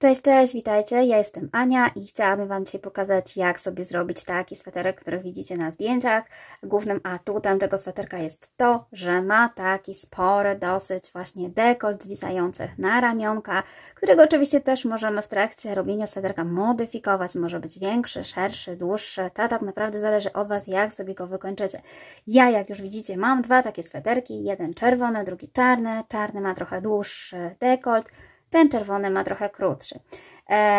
Cześć, cześć, witajcie, ja jestem Ania i chciałabym Wam dzisiaj pokazać, jak sobie zrobić taki sweterek, który widzicie na zdjęciach. Głównym atutem tego sweterka jest to, że ma taki spory dosyć właśnie dekolt zwisający na ramionka, którego oczywiście też możemy w trakcie robienia sweterka modyfikować. Może być większy, szerszy, dłuższy, to tak naprawdę zależy od Was, jak sobie go wykończycie. Ja, jak już widzicie, mam dwa takie sweterki, jeden czerwony, drugi czarny. Czarny ma trochę dłuższy dekolt, ten czerwony ma trochę krótszy.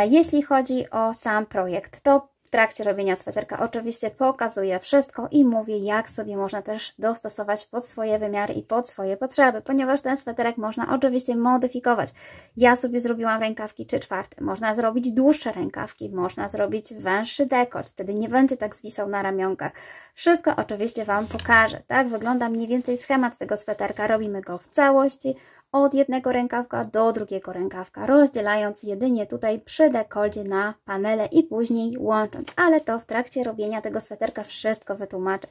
Jeśli chodzi o sam projekt, to w trakcie robienia sweterka oczywiście pokazuję wszystko i mówię, jak sobie można też dostosować pod swoje wymiary i pod swoje potrzeby, ponieważ ten sweterek można oczywiście modyfikować. Ja sobie zrobiłam rękawki 3/4, można zrobić dłuższe rękawki, można zrobić węższy dekolt, wtedy nie będzie tak zwisał na ramionkach. Wszystko oczywiście Wam pokażę. Tak wygląda mniej więcej schemat tego sweterka. Robimy go w całości, od jednego rękawka do drugiego rękawka, rozdzielając jedynie tutaj przy dekolcie na panele i później łącząc, ale to w trakcie robienia tego sweterka wszystko wytłumaczę.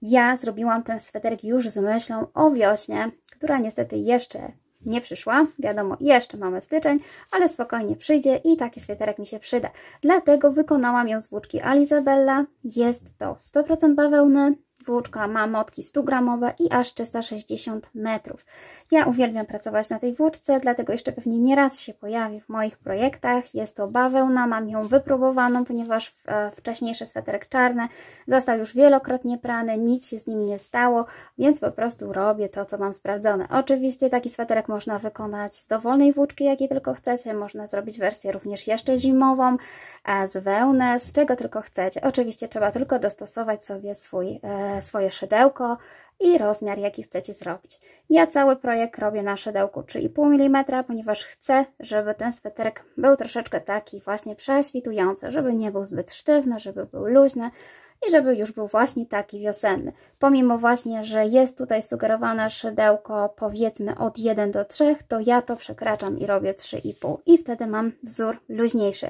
Ja zrobiłam ten sweterek już z myślą o wiośnie, która niestety jeszcze nie przyszła, wiadomo, jeszcze mamy styczeń, ale spokojnie przyjdzie i taki sweterek mi się przyda. Dlatego wykonałam ją z włóczki Alizabella, jest to 100% bawełny. Włóczka ma motki 100-gramowe i aż 360 metrów. Ja uwielbiam pracować na tej włóczce, dlatego jeszcze pewnie nieraz się pojawi w moich projektach. Jest to bawełna, mam ją wypróbowaną, ponieważ wcześniejszy sweterek czarny został już wielokrotnie prany, nic się z nim nie stało, więc po prostu robię to, co mam sprawdzone. Oczywiście taki sweterek można wykonać z dowolnej włóczki, jakiej tylko chcecie. Można zrobić wersję również jeszcze zimową, z wełny, z czego tylko chcecie. Oczywiście trzeba tylko dostosować sobie swoje szydełko i rozmiar, jaki chcecie zrobić. Ja cały projekt robię na szydełku 3,5 mm, ponieważ chcę, żeby ten sweterek był troszeczkę taki właśnie prześwitujący, żeby nie był zbyt sztywny, żeby był luźny i żeby już był właśnie taki wiosenny. Pomimo właśnie, że jest tutaj sugerowane szydełko powiedzmy od 1 do 3, to ja to przekraczam i robię 3,5 i wtedy mam wzór luźniejszy.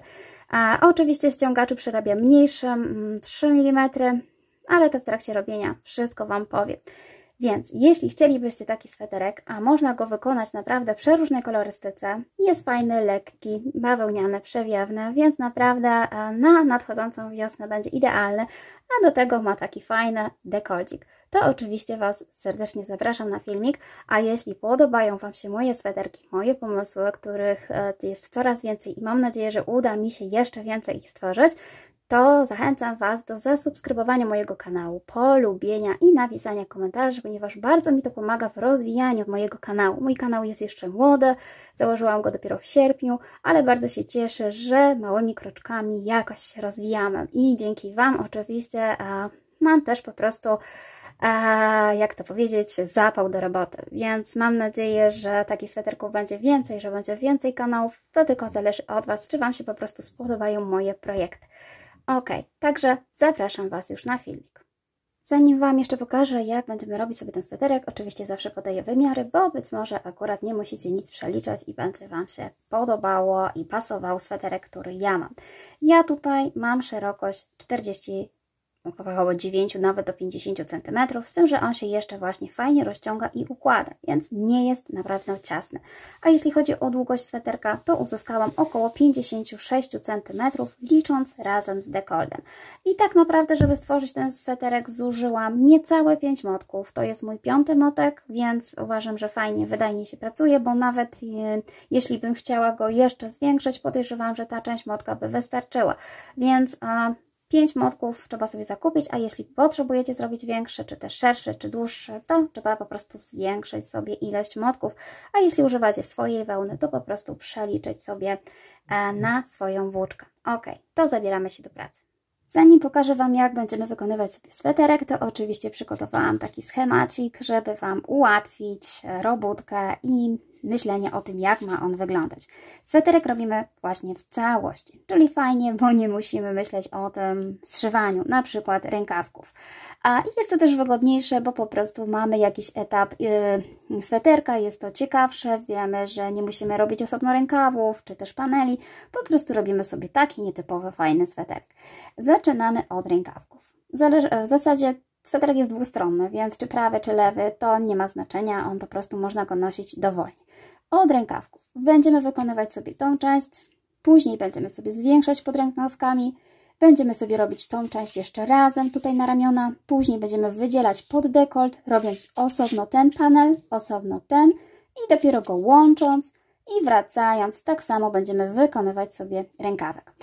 A oczywiście ściągaczy przerabiam mniejszym, 3 mm, ale to w trakcie robienia wszystko Wam powiem. Więc jeśli chcielibyście taki sweterek, a można go wykonać naprawdę w przeróżnej kolorystyce, jest fajny, lekki, bawełniany, przewiewny, więc naprawdę na nadchodzącą wiosnę będzie idealny, a do tego ma taki fajny dekolcik. To oczywiście Was serdecznie zapraszam na filmik, a jeśli podobają Wam się moje sweterki, moje pomysły, których jest coraz więcej i mam nadzieję, że uda mi się jeszcze więcej ich stworzyć, to zachęcam Was do zasubskrybowania mojego kanału, polubienia i napisania komentarzy, ponieważ bardzo mi to pomaga w rozwijaniu mojego kanału. Mój kanał jest jeszcze młody, założyłam go dopiero w sierpniu, ale bardzo się cieszę, że małymi kroczkami jakoś się rozwijamy i dzięki Wam oczywiście mam też po prostu, jak to powiedzieć, zapał do roboty, więc mam nadzieję, że takich sweterków będzie więcej, że będzie więcej kanałów. To tylko zależy od Was, czy Wam się po prostu spodobają moje projekty. Ok, także zapraszam Was już na filmik. Zanim Wam jeszcze pokażę, jak będziemy robić sobie ten sweterek, oczywiście zawsze podaję wymiary, bo być może akurat nie musicie nic przeliczać i będzie Wam się podobało i pasował sweterek, który ja mam. Ja tutaj mam szerokość 40, około 9, nawet do 50 cm, z tym, że on się jeszcze właśnie fajnie rozciąga i układa, więc nie jest naprawdę ciasny. A jeśli chodzi o długość sweterka, to uzyskałam około 56 cm, licząc razem z dekoltem. I tak naprawdę, żeby stworzyć ten sweterek, zużyłam niecałe 5 motków. To jest mój 5. motek, więc uważam, że fajnie, wydajnie się pracuje, bo nawet jeśli bym chciała go jeszcze zwiększyć, podejrzewam, że ta część motka by wystarczyła. Więc 5 motków trzeba sobie zakupić, a jeśli potrzebujecie zrobić większy, czy też szerszy, czy dłuższy, to trzeba po prostu zwiększyć sobie ilość motków, a jeśli używacie swojej wełny, to po prostu przeliczyć sobie na swoją włóczkę. Ok, to zabieramy się do pracy. Zanim pokażę Wam, jak będziemy wykonywać sobie sweterek, to oczywiście przygotowałam taki schemacik, żeby Wam ułatwić robótkę i myślenie o tym, jak ma on wyglądać. Sweterek robimy właśnie w całości, czyli fajnie, bo nie musimy myśleć o tym zszywaniu, na przykład rękawków. I jest to też wygodniejsze, bo po prostu mamy jakiś etap sweterka, jest to ciekawsze, wiemy, że nie musimy robić osobno rękawów, czy też paneli, po prostu robimy sobie taki nietypowy, fajny sweterek. Zaczynamy od rękawków. W zasadzie sweterek jest dwustronny, więc czy prawy, czy lewy, to nie ma znaczenia, on po prostu można go nosić dowolnie. Od rękawków będziemy wykonywać sobie tą część, Później będziemy sobie zwiększać pod rękawkami. Będziemy sobie robić tą część jeszcze razem tutaj na ramiona. Później będziemy wydzielać pod dekolt, robiąc osobno ten panel, osobno ten i dopiero go łącząc i wracając, tak samo będziemy wykonywać sobie rękawek.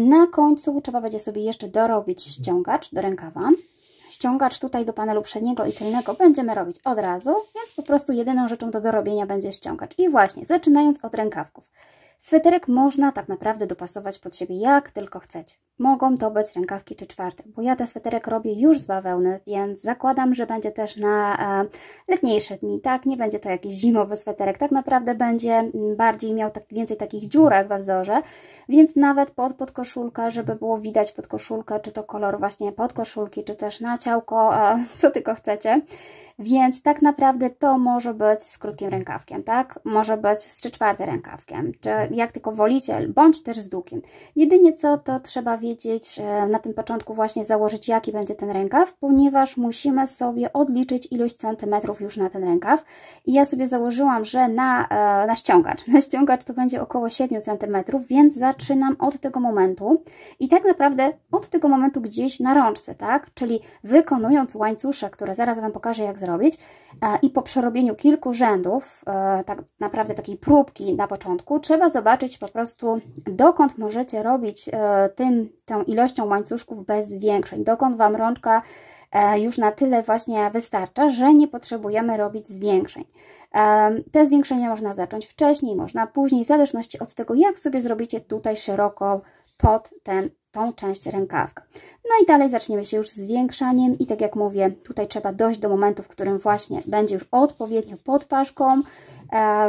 Na końcu trzeba będzie sobie jeszcze dorobić ściągacz do rękawa. Ściągacz tutaj do panelu przedniego i tylnego będziemy robić od razu, więc po prostu jedyną rzeczą do dorobienia będzie ściągacz. I właśnie, zaczynając od rękawków. Sweterek można tak naprawdę dopasować pod siebie jak tylko chcecie. Mogą to być rękawki czy czwarte, bo ja ten sweterek robię już z bawełny, więc zakładam, że będzie też na letniejsze dni, tak? Nie będzie to jakiś zimowy sweterek, tak naprawdę będzie bardziej miał więcej takich dziurek we wzorze, więc nawet pod podkoszulkę, żeby było widać podkoszulkę, czy to kolor właśnie podkoszulki, czy też na ciałko, co tylko chcecie. Więc tak naprawdę to może być z krótkim rękawkiem, tak? Może być z 3/4 rękawkiem, czy jak tylko wolicie, bądź też z długim. Jedynie co, to trzeba wiedzieć na tym początku właśnie założyć, jaki będzie ten rękaw, ponieważ musimy sobie odliczyć ilość centymetrów już na ten rękaw. I ja sobie założyłam, że na ściągacz to będzie około 7 centymetrów, więc zaczynam od tego momentu i tak naprawdę od tego momentu gdzieś na rączce, tak? Czyli wykonując łańcuszek, które zaraz Wam pokażę, jak zrobić, i po przerobieniu kilku rzędów, tak naprawdę takiej próbki na początku, trzeba zobaczyć po prostu, dokąd możecie robić tą ilością łańcuszków bez zwiększeń, dokąd Wam rączka już na tyle właśnie wystarcza, że nie potrzebujemy robić zwiększeń. Te zwiększenia można zacząć wcześniej, można później, w zależności od tego, jak sobie zrobicie tutaj szeroko pod tą część rękawka. No i dalej zaczniemy się już z zwiększaniem i tak jak mówię, tutaj trzeba dojść do momentu, w którym właśnie będzie już odpowiednio pod paszką,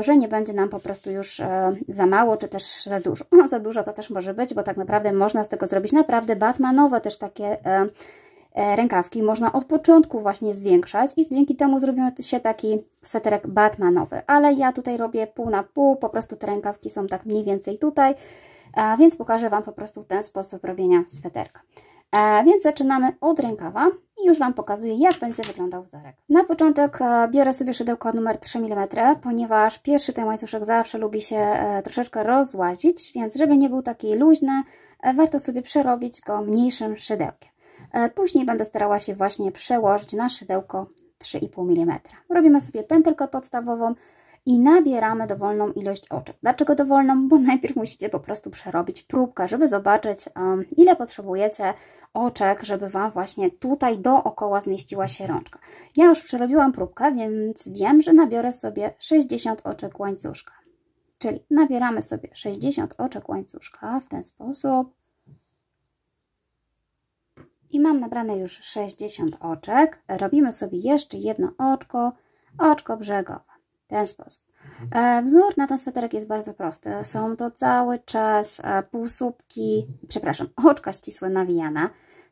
że nie będzie nam po prostu już za mało, czy też za dużo. No, za dużo to też może być, bo tak naprawdę można z tego zrobić naprawdę batmanowe też takie rękawki. Można od początku właśnie zwiększać i dzięki temu zrobimy się taki sweterek batmanowy. Ale ja tutaj robię pół na pół, po prostu te rękawki są tak mniej więcej tutaj, więc pokażę Wam po prostu ten sposób robienia sweterka. Więc zaczynamy od rękawa i już Wam pokazuję, jak będzie wyglądał wzorek. Na początek biorę sobie szydełko numer 3 mm, ponieważ pierwszy ten łańcuszek zawsze lubi się troszeczkę rozłazić, więc żeby nie był taki luźny, warto sobie przerobić go mniejszym szydełkiem. Później będę starała się właśnie przełożyć na szydełko 3,5 mm. Robimy sobie pętelkę podstawową i nabieramy dowolną ilość oczek. Dlaczego dowolną? Bo najpierw musicie po prostu przerobić próbkę, żeby zobaczyć, ile potrzebujecie oczek, żeby Wam właśnie tutaj dookoła zmieściła się rączka. Ja już przerobiłam próbkę, więc wiem, że nabiorę sobie 60 oczek łańcuszka. Czyli nabieramy sobie 60 oczek łańcuszka w ten sposób. I mam nabrane już 60 oczek. Robimy sobie jeszcze jedno oczko brzegowe. W ten sposób. Wzór na ten sweterek jest bardzo prosty. Są to cały czas półsłupki, przepraszam, oczka ścisłe nawijane.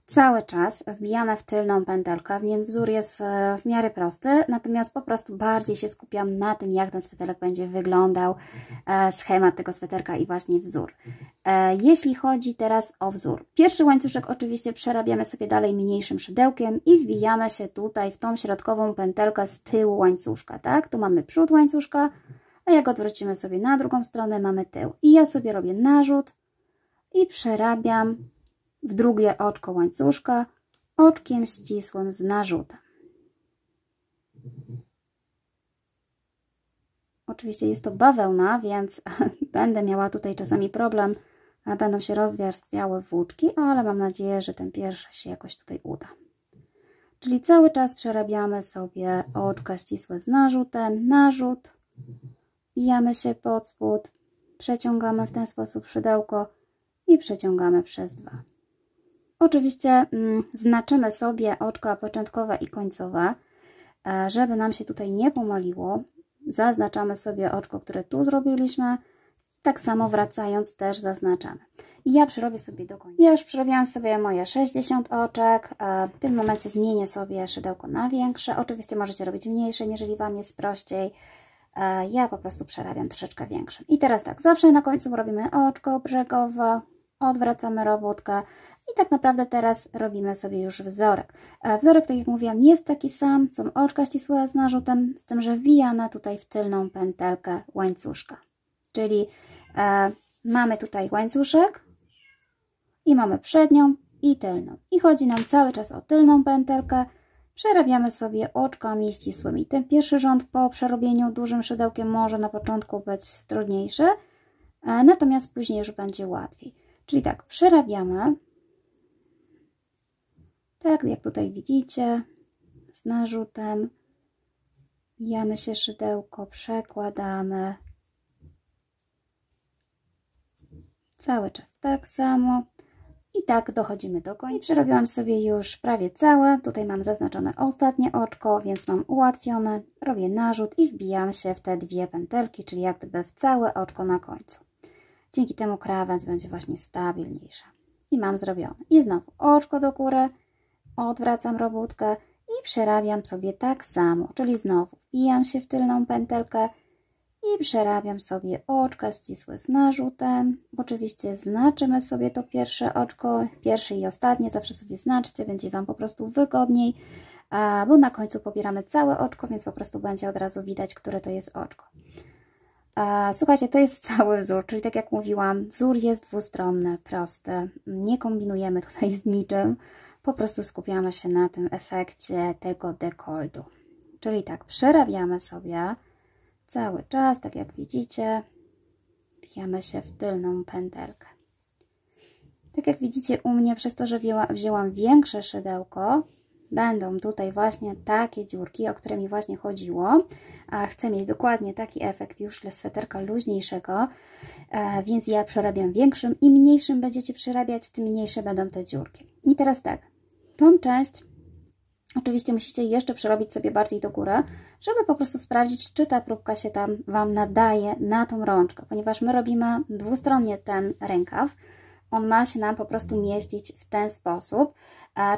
Cały czas wbijane w tylną pętelkę, więc wzór jest w miarę prosty, natomiast po prostu bardziej się skupiam na tym, jak ten sweterek będzie wyglądał, schemat tego sweterka i właśnie wzór. Jeśli chodzi teraz o wzór, pierwszy łańcuszek oczywiście przerabiamy sobie dalej mniejszym szydełkiem i wbijamy się tutaj w tą środkową pętelkę z tyłu łańcuszka, tak? Tu mamy przód łańcuszka, a jak odwrócimy sobie na drugą stronę, mamy tył. I ja sobie robię narzut i przerabiam w drugie oczko łańcuszka oczkiem ścisłym z narzutem. Oczywiście jest to bawełna, więc będę miała tutaj czasami problem, będą się rozwarstwiały włóczki, ale mam nadzieję, że ten pierwszy się jakoś tutaj uda. Czyli cały czas przerabiamy sobie oczka ścisłe z narzutem, narzut, wbijamy się pod spód, przeciągamy w ten sposób szydełko i przeciągamy przez dwa. Oczywiście znaczymy sobie oczka początkowe i końcowe, żeby nam się tutaj nie pomyliło. Zaznaczamy sobie oczko, które tu zrobiliśmy. Tak samo wracając też zaznaczamy. I ja przerobię sobie do końca. Ja już przerobiłam sobie moje 60 oczek. W tym momencie zmienię sobie szydełko na większe. Oczywiście możecie robić mniejsze, jeżeli Wam jest prościej. Ja po prostu przerabiam troszeczkę większe. I teraz tak, zawsze na końcu robimy oczko brzegowe, odwracamy robótkę i tak naprawdę teraz robimy sobie już wzorek. Wzorek, tak jak mówiłam, jest taki sam, są oczka ścisłe z narzutem, z tym, że wbijane tutaj w tylną pętelkę łańcuszka. Czyli mamy tutaj łańcuszek i mamy przednią i tylną. I chodzi nam cały czas o tylną pętelkę. Przerabiamy sobie oczkami ścisłymi. Ten pierwszy rząd po przerobieniu dużym szydełkiem może na początku być trudniejszy, natomiast później już będzie łatwiej. Czyli tak, przerabiamy, tak jak tutaj widzicie, z narzutem, wbijamy się szydełko, przekładamy, cały czas tak samo. I tak dochodzimy do końca. I przerobiłam sobie już prawie całe. Tutaj mam zaznaczone ostatnie oczko, więc mam ułatwione. Robię narzut i wbijam się w te dwie pętelki, czyli jak gdyby w całe oczko na końcu. Dzięki temu krawędź będzie właśnie stabilniejsza. I mam zrobione. I znowu oczko do góry, odwracam robótkę i przerabiam sobie tak samo, czyli znowu wbijam się w tylną pętelkę i przerabiam sobie oczka ścisłe z narzutem. Oczywiście znaczymy sobie to pierwsze oczko, pierwsze i ostatnie, zawsze sobie znaczcie, będzie Wam po prostu wygodniej, bo na końcu pobieramy całe oczko, więc po prostu będzie od razu widać, które to jest oczko. Słuchajcie, to jest cały wzór, czyli tak jak mówiłam, wzór jest dwustronny, prosty, nie kombinujemy tutaj z niczym, po prostu skupiamy się na tym efekcie tego dekoltu. Czyli tak, przerabiamy sobie cały czas, tak jak widzicie, wbijamy się w tylną pętelkę. Tak jak widzicie u mnie, przez to, że wzięłam większe szydełko, będą tutaj właśnie takie dziurki, o które mi właśnie chodziło, a chcę mieć dokładnie taki efekt już dla sweterka luźniejszego, więc ja przerabiam większym. Im mniejszym będziecie przerabiać, tym mniejsze będą te dziurki. I teraz tak, tą część oczywiście musicie jeszcze przerobić sobie bardziej do góry, żeby po prostu sprawdzić, czy ta próbka się tam Wam nadaje na tą rączkę, ponieważ my robimy dwustronnie ten rękaw. On ma się nam po prostu mieścić w ten sposób.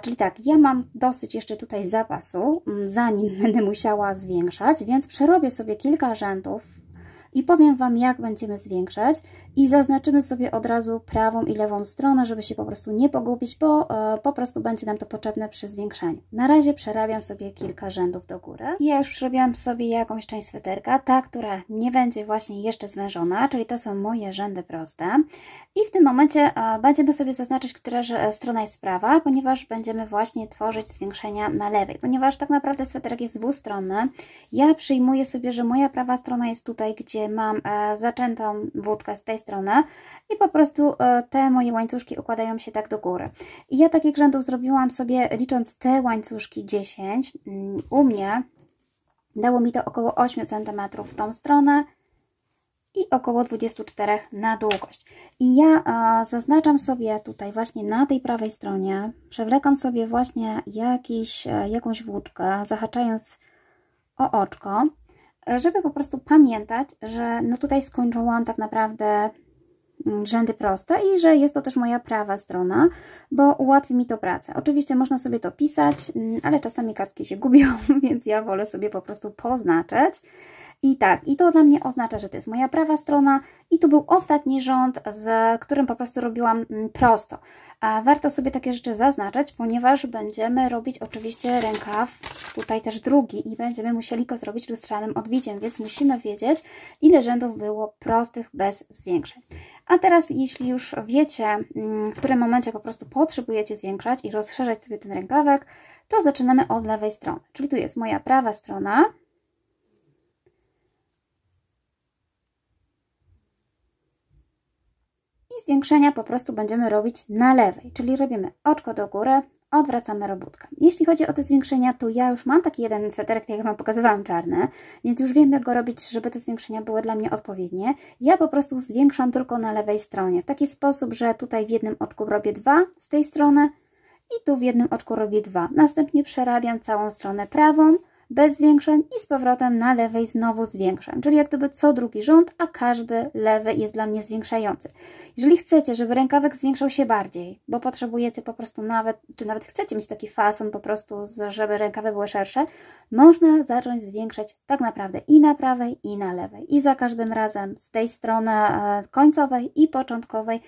Czyli tak, ja mam dosyć jeszcze tutaj zapasu, zanim będę musiała zwiększać, więc przerobię sobie kilka rzędów i powiem Wam, jak będziemy zwiększać i zaznaczymy sobie od razu prawą i lewą stronę, żeby się po prostu nie pogubić, bo po prostu będzie nam to potrzebne przy zwiększaniu. Na razie przerabiam sobie kilka rzędów do góry. Ja już przerobiłam sobie jakąś część sweterka, ta, która nie będzie właśnie jeszcze zwężona, czyli to są moje rzędy proste. I w tym momencie będziemy sobie zaznaczyć, która strona jest prawa, ponieważ będziemy właśnie tworzyć zwiększenia na lewej. Ponieważ tak naprawdę sweterek jest dwustronny, ja przyjmuję sobie, że moja prawa strona jest tutaj, gdzie mam zaczętą włóczkę z tej strony i po prostu te moje łańcuszki układają się tak do góry. I ja takich rzędów zrobiłam sobie, licząc te łańcuszki 10. U mnie dało mi to około 8 cm w tą stronę i około 24 na długość. I ja zaznaczam sobie tutaj właśnie na tej prawej stronie, przewlekam sobie właśnie jakąś włóczkę, zahaczając o oczko, żeby po prostu pamiętać, że no tutaj skończyłam tak naprawdę rzędy proste i że jest to też moja prawa strona, bo ułatwi mi to pracę. Oczywiście można sobie to pisać, ale czasami kartki się gubią, więc ja wolę sobie po prostu poznaczyć. I tak, i to dla mnie oznacza, że to jest moja prawa strona i tu był ostatni rząd, z którym po prostu robiłam prosto. A warto sobie takie rzeczy zaznaczać, ponieważ będziemy robić oczywiście rękaw, tutaj też drugi i będziemy musieli go zrobić lustrzanym odbiciem, więc musimy wiedzieć, ile rzędów było prostych bez zwiększeń. A teraz, jeśli już wiecie, w którym momencie po prostu potrzebujecie zwiększać i rozszerzać sobie ten rękawek, to zaczynamy od lewej strony. Czyli tu jest moja prawa strona. I zwiększenia po prostu będziemy robić na lewej, czyli robimy oczko do góry, odwracamy robótkę. Jeśli chodzi o te zwiększenia, to ja już mam taki jeden sweterek, tak jak Wam pokazywałam, czarny, więc już wiem, jak go robić, żeby te zwiększenia były dla mnie odpowiednie. Ja po prostu zwiększam tylko na lewej stronie, w taki sposób, że tutaj w jednym oczku robię 2 z tej strony i tu w jednym oczku robię 2. Następnie przerabiam całą stronę prawą, bez zwiększeń i z powrotem na lewej znowu zwiększam, czyli jak gdyby co drugi rząd, a każdy lewy jest dla mnie zwiększający. Jeżeli chcecie, żeby rękawek zwiększał się bardziej, bo potrzebujecie po prostu czy nawet chcecie mieć taki fason po prostu, żeby rękawy były szersze, można zacząć zwiększać tak naprawdę i na prawej, i na lewej. I za każdym razem z tej strony końcowej i początkowej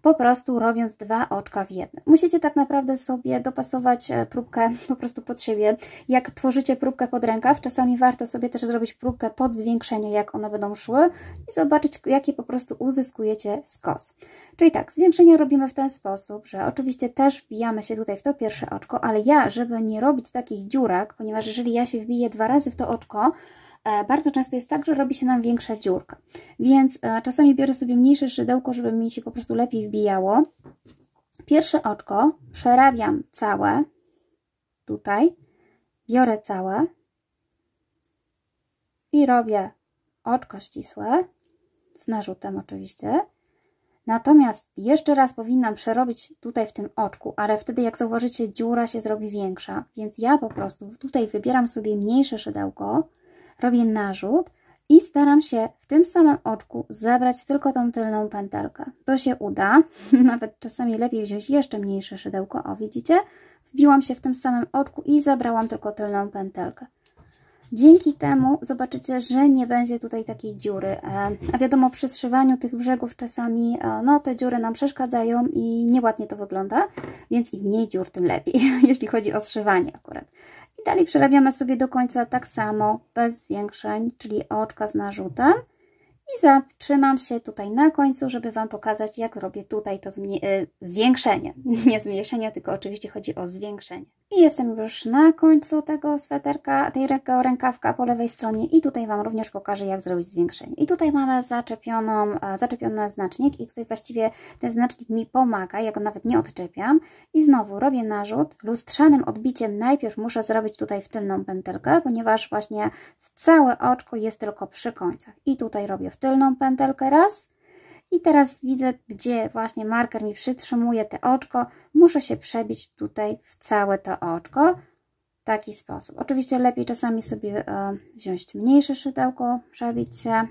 po prostu robiąc 2 oczka w jednym. Musicie tak naprawdę sobie dopasować próbkę po prostu pod siebie. Jak tworzycie próbkę pod rękaw, czasami warto sobie też zrobić próbkę pod zwiększenie, jak one będą szły i zobaczyć, jakie po prostu uzyskujecie skos. Czyli tak, zwiększenie robimy w ten sposób, że oczywiście też wbijamy się tutaj w to pierwsze oczko, ale ja, żeby nie robić takich dziurek, ponieważ jeżeli ja się wbiję 2 razy w to oczko, bardzo często jest tak, że robi się nam większa dziurka. Więc czasami biorę sobie mniejsze szydełko, żeby mi się po prostu lepiej wbijało. Pierwsze oczko przerabiam całe, tutaj, biorę całe i robię oczko ścisłe, z narzutem oczywiście. Natomiast jeszcze raz powinnam przerobić tutaj w tym oczku, ale wtedy jak zauważycie, dziura się zrobi większa, więc ja po prostu tutaj wybieram sobie mniejsze szydełko, robię narzut i staram się w tym samym oczku zebrać tylko tą tylną pętelkę. To się uda, nawet czasami lepiej wziąć jeszcze mniejsze szydełko. O, widzicie? Wbiłam się w tym samym oczku i zabrałam tylko tylną pętelkę. Dzięki temu zobaczycie, że nie będzie tutaj takiej dziury. A wiadomo, przy zszywaniu tych brzegów czasami no, te dziury nam przeszkadzają i nieładnie to wygląda, więc im mniej dziur, tym lepiej, jeśli chodzi o zszywanie akurat. I dalej przerabiamy sobie do końca tak samo, bez zwiększeń, czyli oczka z narzutem. I zatrzymam się tutaj na końcu, żeby Wam pokazać, jak robię tutaj to zwiększenie. Nie zmniejszenie, tylko oczywiście chodzi o zwiększenie. I jestem już na końcu tego sweterka, tego rękawka po lewej stronie i tutaj Wam również pokażę, jak zrobić zwiększenie. I tutaj mamy zaczepiony znacznik i tutaj właściwie ten znacznik mi pomaga, ja go nawet nie odczepiam. I znowu robię narzut. Lustrzanym odbiciem najpierw muszę zrobić tutaj w tylną pętelkę, ponieważ właśnie całe oczko jest tylko przy końcach. I tutaj robię w tylną pętelkę raz. I teraz widzę, gdzie właśnie marker mi przytrzymuje te oczko. Muszę się przebić tutaj w całe to oczko. W taki sposób. Oczywiście lepiej czasami sobie wziąć mniejsze szydełko, przebić się.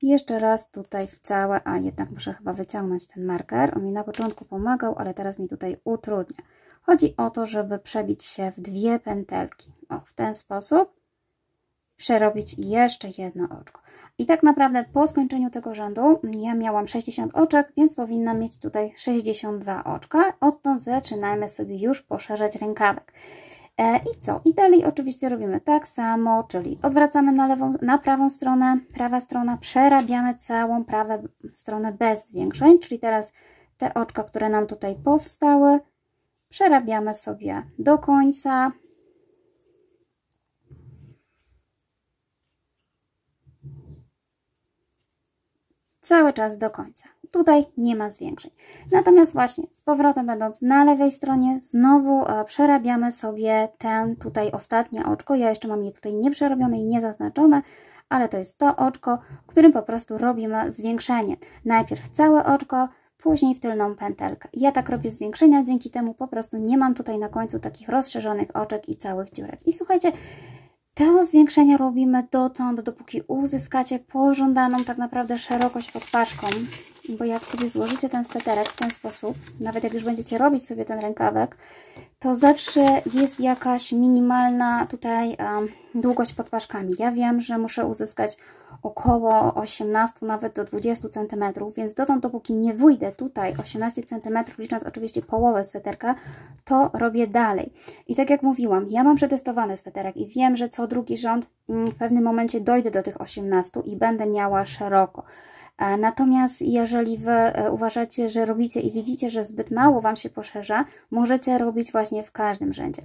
I jeszcze raz tutaj w całe, a jednak muszę chyba wyciągnąć ten marker. On mi na początku pomagał, ale teraz mi tutaj utrudnia. Chodzi o to, żeby przebić się w 2 pętelki. O, w ten sposób. Przerobić jeszcze jedno oczko. I tak naprawdę po skończeniu tego rzędu ja miałam 60 oczek, więc powinnam mieć tutaj 62 oczka. Odtąd zaczynajmy sobie już poszerzać rękawek. I co? I dalej oczywiście robimy tak samo, czyli odwracamy na prawą stronę, prawa strona, przerabiamy całą prawą stronę bez zwiększeń, czyli teraz te oczka, które nam tutaj powstały, przerabiamy sobie do końca. Cały czas do końca. Tutaj nie ma zwiększeń. Natomiast właśnie z powrotem będąc na lewej stronie znowu przerabiamy sobie ten tutaj ostatnie oczko. Ja jeszcze mam je tutaj nieprzerobione i niezaznaczone, ale to jest to oczko, w którym po prostu robimy zwiększenie. Najpierw całe oczko, później w tylną pętelkę. Ja tak robię zwiększenia, dzięki temu po prostu nie mam tutaj na końcu takich rozszerzonych oczek i całych dziurek. I słuchajcie, to zwiększenie robimy dotąd, dopóki uzyskacie pożądaną tak naprawdę szerokość pod paszką, bo jak sobie złożycie ten sweterek w ten sposób, nawet jak już będziecie robić sobie ten rękawek, to zawsze jest jakaś minimalna tutaj długość pod paszkami. Ja wiem, że muszę uzyskać około 18, nawet do 20 cm, więc dotąd, dopóki nie wyjdę tutaj 18 cm, licząc oczywiście połowę sweterka, to robię dalej. I tak jak mówiłam, ja mam przetestowany sweterek i wiem, że co drugi rząd w pewnym momencie dojdę do tych 18 i będę miała szeroko. Natomiast jeżeli Wy uważacie, że robicie i widzicie, że zbyt mało Wam się poszerza, możecie robić właśnie w każdym rzędzie.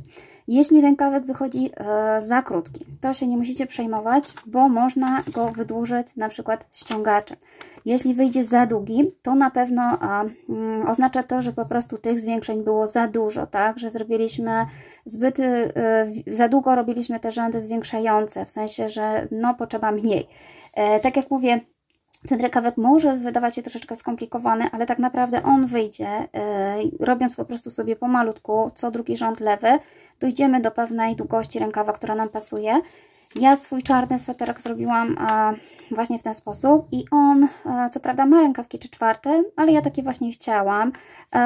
Jeśli rękawek wychodzi za krótki, to się nie musicie przejmować, bo można go wydłużyć na przykład ściągaczem. Jeśli wyjdzie za długi, to na pewno oznacza to, że po prostu tych zwiększeń było za dużo, tak? Że zrobiliśmy za długo robiliśmy te rzędy zwiększające, w sensie, że no potrzeba mniej. Tak jak mówię, ten rękawek może wydawać się troszeczkę skomplikowany, ale tak naprawdę on wyjdzie, robiąc po prostu sobie pomalutku, co drugi rząd lewy, dojdziemy do pewnej długości rękawa, która nam pasuje. Ja swój czarny sweterek zrobiłam właśnie w ten sposób i on, co prawda ma rękawki 3/4, ale ja takie właśnie chciałam,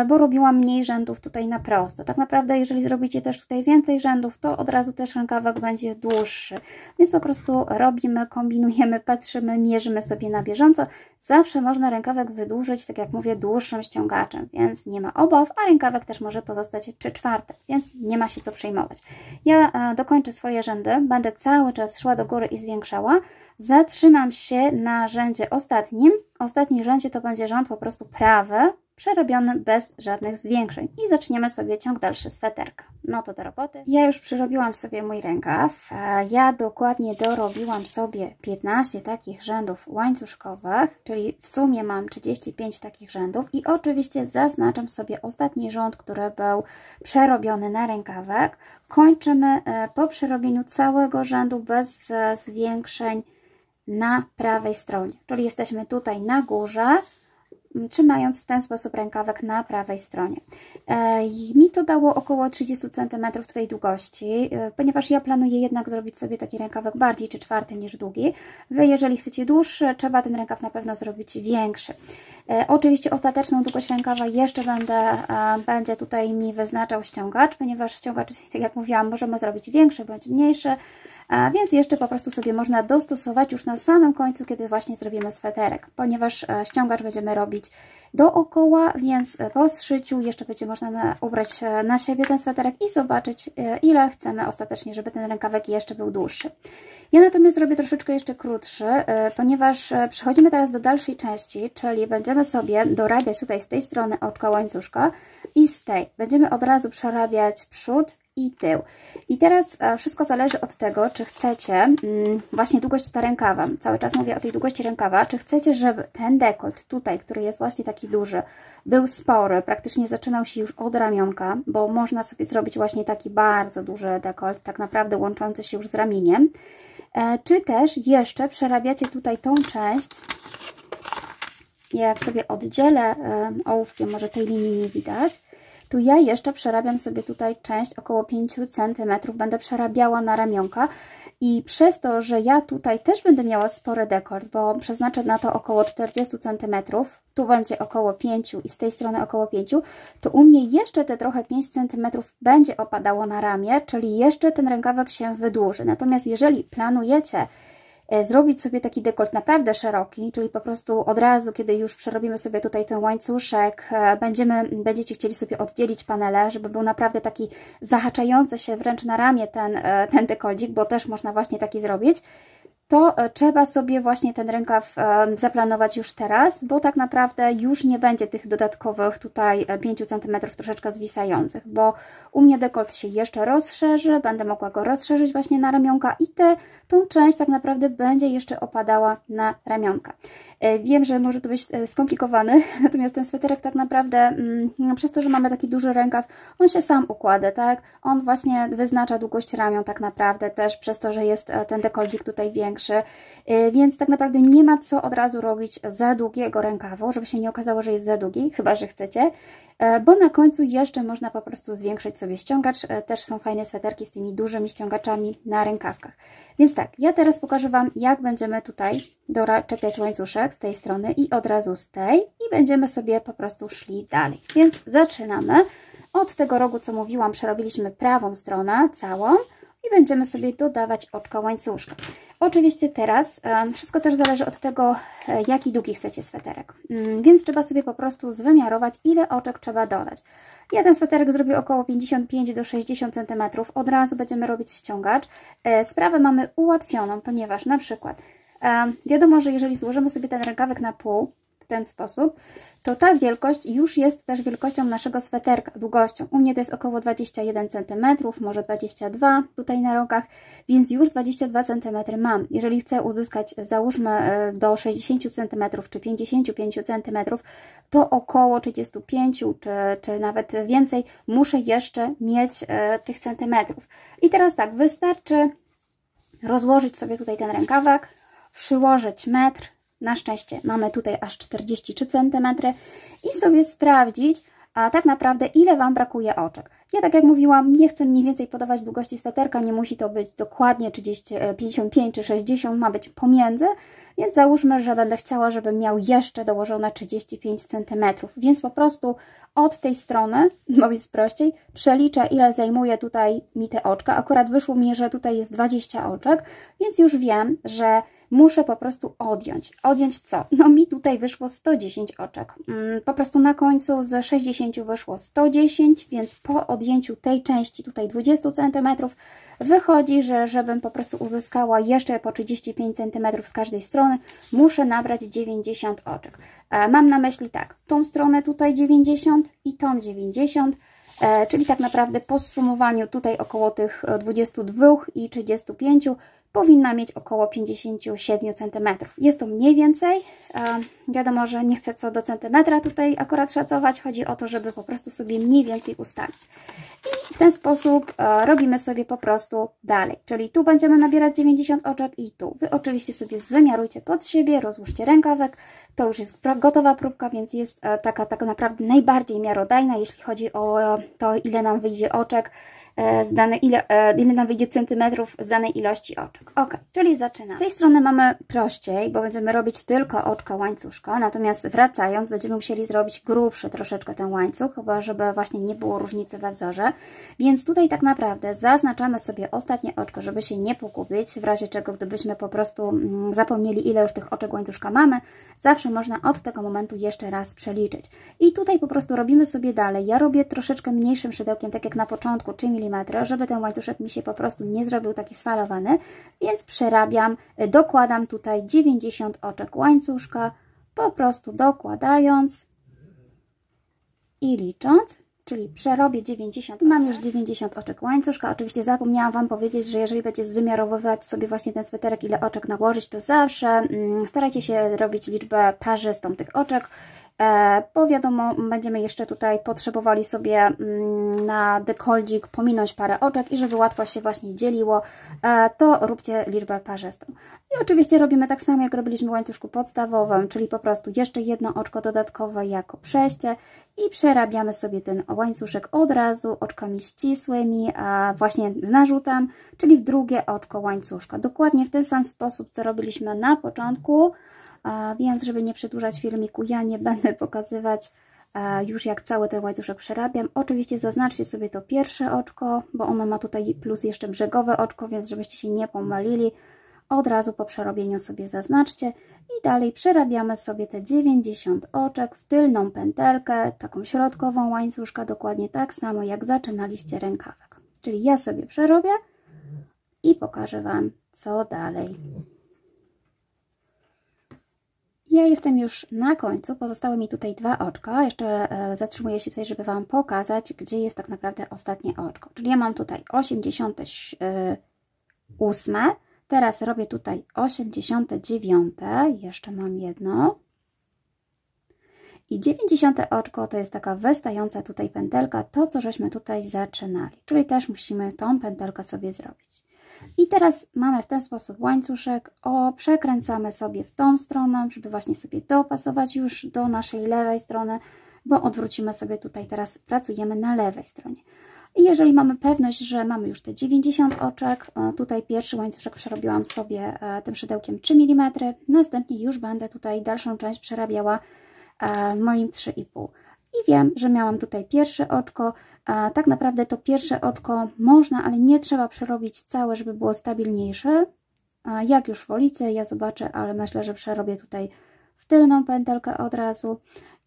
bo robiłam mniej rzędów tutaj na prosto. Tak naprawdę jeżeli zrobicie też tutaj więcej rzędów, to od razu też rękawek będzie dłuższy. Więc po prostu robimy, kombinujemy, patrzymy, mierzymy sobie na bieżąco. Zawsze można rękawek wydłużyć, tak jak mówię, dłuższym ściągaczem, więc nie ma obaw, a rękawek też może pozostać 3/4, więc nie ma się co przejmować. Ja dokończę swoje rzędy, będę cały czas szła do góry i zwiększała. Zatrzymam się na rzędzie ostatnim. Ostatni rzędzie to będzie rząd po prostu prawy, przerobiony bez żadnych zwiększeń. I zaczniemy sobie ciąg dalszy sweterka. No to do roboty. Ja już przyrobiłam sobie mój rękaw. Ja dokładnie dorobiła sobie 15 takich rzędów łańcuszkowych, czyli w sumie mam 35 takich rzędów i oczywiście zaznaczam sobie ostatni rząd, który był przerobiony na rękawek. Kończymy po przerobieniu całego rzędu bez zwiększeń na prawej stronie, czyli jesteśmy tutaj na górze, trzymając w ten sposób rękawek na prawej stronie. Mi to dało około 30 cm tutaj długości, ponieważ ja planuję jednak zrobić sobie taki rękawek bardziej 3/4 niż długi. Wy, jeżeli chcecie dłuższy, trzeba ten rękaw na pewno zrobić większy. Oczywiście ostateczną długość rękawa jeszcze będzie tutaj mi wyznaczał ściągacz, ponieważ ściągacz, tak jak mówiłam, możemy zrobić większy bądź mniejszy, więc jeszcze po prostu sobie można dostosować już na samym końcu, kiedy właśnie zrobimy sweterek, ponieważ ściągacz będziemy robić dookoła, więc po zszyciu jeszcze będzie można ubrać na siebie ten sweterek i zobaczyć, ile chcemy ostatecznie, żeby ten rękawek jeszcze był dłuższy. Ja natomiast zrobię troszeczkę jeszcze krótszy, ponieważ przechodzimy teraz do dalszej części, czyli będziemy sobie dorabiać tutaj z tej strony oczka łańcuszka i z tej. Będziemy od razu przerabiać przód i tył. I teraz wszystko zależy od tego, czy chcecie właśnie długość ta rękawa, cały czas mówię o tej długości rękawa, czy chcecie, żeby ten dekolt tutaj, który jest właśnie taki duży, był spory, praktycznie zaczynał się już od ramionka, bo można sobie zrobić właśnie taki bardzo duży dekolt, tak naprawdę łączący się już z ramieniem, czy też jeszcze przerabiacie tutaj tą część. Jak sobie oddzielę ołówkiem, może tej linii nie widać, tu ja jeszcze przerabiam sobie tutaj część około 5 cm, będę przerabiała na ramionka i przez to, że ja tutaj też będę miała spory dekolt, bo przeznaczę na to około 40 cm, tu będzie około 5 i z tej strony około 5, to u mnie jeszcze te trochę 5 cm będzie opadało na ramię, czyli jeszcze ten rękawek się wydłuży. Natomiast jeżeli planujecie zrobić sobie taki dekolt naprawdę szeroki, czyli po prostu od razu, kiedy już przerobimy sobie tutaj ten łańcuszek, będziecie chcieli sobie oddzielić panele, żeby był naprawdę taki zahaczający się wręcz na ramię ten dekolcik, bo też można właśnie taki zrobić, to trzeba sobie właśnie ten rękaw zaplanować już teraz, bo tak naprawdę już nie będzie tych dodatkowych tutaj 5 cm troszeczkę zwisających, bo u mnie dekolt się jeszcze rozszerzy, będę mogła go rozszerzyć właśnie na ramionka i tą część tak naprawdę będzie jeszcze opadała na ramionka. Wiem, że może to być skomplikowane, natomiast ten sweterek tak naprawdę, przez to, że mamy taki duży rękaw, on się sam układa, tak? On właśnie wyznacza długość ramion tak naprawdę, też przez to, że jest ten dekolcik tutaj większy, więc tak naprawdę nie ma co od razu robić za długiego rękawu, żeby się nie okazało, że jest za długi, chyba że chcecie, bo na końcu jeszcze można po prostu zwiększyć sobie ściągacz. Też są fajne sweterki z tymi dużymi ściągaczami na rękawkach. Więc tak, ja teraz pokażę Wam, jak będziemy tutaj doczepiać łańcuszek z tej strony i od razu z tej i będziemy sobie po prostu szli dalej. Więc zaczynamy. Od tego rogu, co mówiłam, przerobiliśmy prawą stronę całą i będziemy sobie dodawać oczka łańcuszka. Oczywiście teraz wszystko też zależy od tego, jaki długi chcecie sweterek, więc trzeba sobie po prostu zwymiarować, ile oczek trzeba dodać. Ja ten sweterek zrobię około 55 do 60 cm, od razu będziemy robić ściągacz. Sprawę mamy ułatwioną, ponieważ na przykład wiadomo, że jeżeli złożymy sobie ten rękawek na pół, w ten sposób, to ta wielkość już jest też wielkością naszego sweterka, długością. U mnie to jest około 21 cm, może 22 tutaj na rogach, więc już 22 cm mam. Jeżeli chcę uzyskać, załóżmy do 60 cm czy 55 cm, to około 35 czy nawet więcej muszę jeszcze mieć tych centymetrów. I teraz tak, wystarczy rozłożyć sobie tutaj ten rękawek, przyłożyć metr. Na szczęście mamy tutaj aż 43 cm i sobie sprawdzić, a tak naprawdę ile Wam brakuje oczek. Ja tak jak mówiłam, nie chcę mniej więcej podawać długości sweterka, nie musi to być dokładnie 55 czy 60, ma być pomiędzy, więc załóżmy, że będę chciała, żeby miał jeszcze dołożone 35 cm, więc po prostu od tej strony, mówiąc prościej, przeliczę, ile zajmuje tutaj mi te oczka. Akurat wyszło mi, że tutaj jest 20 oczek, więc już wiem, że muszę po prostu odjąć. Odjąć co? No mi tutaj wyszło 110 oczek. Po prostu na końcu z 60 wyszło 110, więc po odjęciu tej części tutaj 20 cm wychodzi, że żebym po prostu uzyskała jeszcze po 35 cm z każdej strony, muszę nabrać 90 oczek. Mam na myśli tak, tą stronę tutaj 90 i tą 90, czyli tak naprawdę po zsumowaniu tutaj około tych 22 i 35 powinna mieć około 57 cm. Jest to mniej więcej. Wiadomo, że nie chcę co do centymetra tutaj akurat szacować. Chodzi o to, żeby po prostu sobie mniej więcej ustalić. I w ten sposób robimy sobie po prostu dalej. Czyli tu będziemy nabierać 90 oczek i tu. Wy oczywiście sobie zwymiarujcie pod siebie, rozłóżcie rękawek. To już jest gotowa próbka, więc jest taka tak naprawdę najbardziej miarodajna, jeśli chodzi o to, ile nam wyjdzie oczek, ile nam wyjdzie centymetrów z danej ilości oczek. Ok, czyli zaczynamy. Z tej strony mamy prościej, bo będziemy robić tylko oczka łańcuszka, natomiast wracając będziemy musieli zrobić grubszy troszeczkę ten łańcuch, chyba żeby właśnie nie było różnicy we wzorze. Więc tutaj tak naprawdę zaznaczamy sobie ostatnie oczko, żeby się nie pogubić, w razie czego gdybyśmy po prostu zapomnieli, ile już tych oczek łańcuszka mamy, zawsze można od tego momentu jeszcze raz przeliczyć. I tutaj po prostu robimy sobie dalej. Ja robię troszeczkę mniejszym szydełkiem, tak jak na początku, 3 mm, żeby ten łańcuszek mi się po prostu nie zrobił taki sfalowany, więc przerabiam, dokładam tutaj 90 oczek łańcuszka, po prostu dokładając i licząc, czyli przerobię 90 i mam już 90 oczek łańcuszka. Oczywiście zapomniałam Wam powiedzieć, że jeżeli będziecie zwymiarowywać sobie właśnie ten sweterek, ile oczek nałożyć, to zawsze starajcie się robić liczbę parzystą tych oczek, bo wiadomo, będziemy jeszcze tutaj potrzebowali sobie na dekoldzik pominąć parę oczek i żeby łatwo się właśnie dzieliło, to róbcie liczbę parzystą. I oczywiście robimy tak samo, jak robiliśmy w łańcuszku podstawowym, czyli po prostu jeszcze jedno oczko dodatkowe jako przejście i przerabiamy sobie ten łańcuszek od razu oczkami ścisłymi, właśnie z narzutem, czyli w drugie oczko łańcuszka. Dokładnie w ten sam sposób, co robiliśmy na początku. Więc żeby nie przedłużać filmiku, ja nie będę pokazywać już jak cały ten łańcuszek przerabiam. Oczywiście zaznaczcie sobie to pierwsze oczko, bo ono ma tutaj plus jeszcze brzegowe oczko, więc żebyście się nie pomylili, od razu po przerobieniu sobie zaznaczcie i dalej przerabiamy sobie te 90 oczek w tylną pętelkę, taką środkową łańcuszka, dokładnie tak samo jak zaczynaliście rękawek. Czyli ja sobie przerobię i pokażę Wam, co dalej. Ja jestem już na końcu, pozostały mi tutaj dwa oczka, jeszcze zatrzymuję się tutaj, żeby Wam pokazać, gdzie jest tak naprawdę ostatnie oczko. Czyli ja mam tutaj 88, teraz robię tutaj 89, jeszcze mam jedno i 90 oczko to jest taka wystająca tutaj pętelka, to co żeśmy tutaj zaczynali, czyli też musimy tą pętelkę sobie zrobić. I teraz mamy w ten sposób łańcuszek, przekręcamy sobie w tą stronę, żeby właśnie sobie dopasować już do naszej lewej strony, bo odwrócimy sobie tutaj, teraz pracujemy na lewej stronie. I jeżeli mamy pewność, że mamy już te 90 oczek, tutaj pierwszy łańcuszek przerobiłam sobie tym szydełkiem 3 mm, następnie już będę tutaj dalszą część przerabiała moim 3,5. I wiem, że miałam tutaj pierwsze oczko, tak naprawdę to pierwsze oczko można, ale nie trzeba przerobić całe, żeby było stabilniejsze. Jak już wolicie, ja zobaczę, ale myślę, że przerobię tutaj w tylną pętelkę od razu.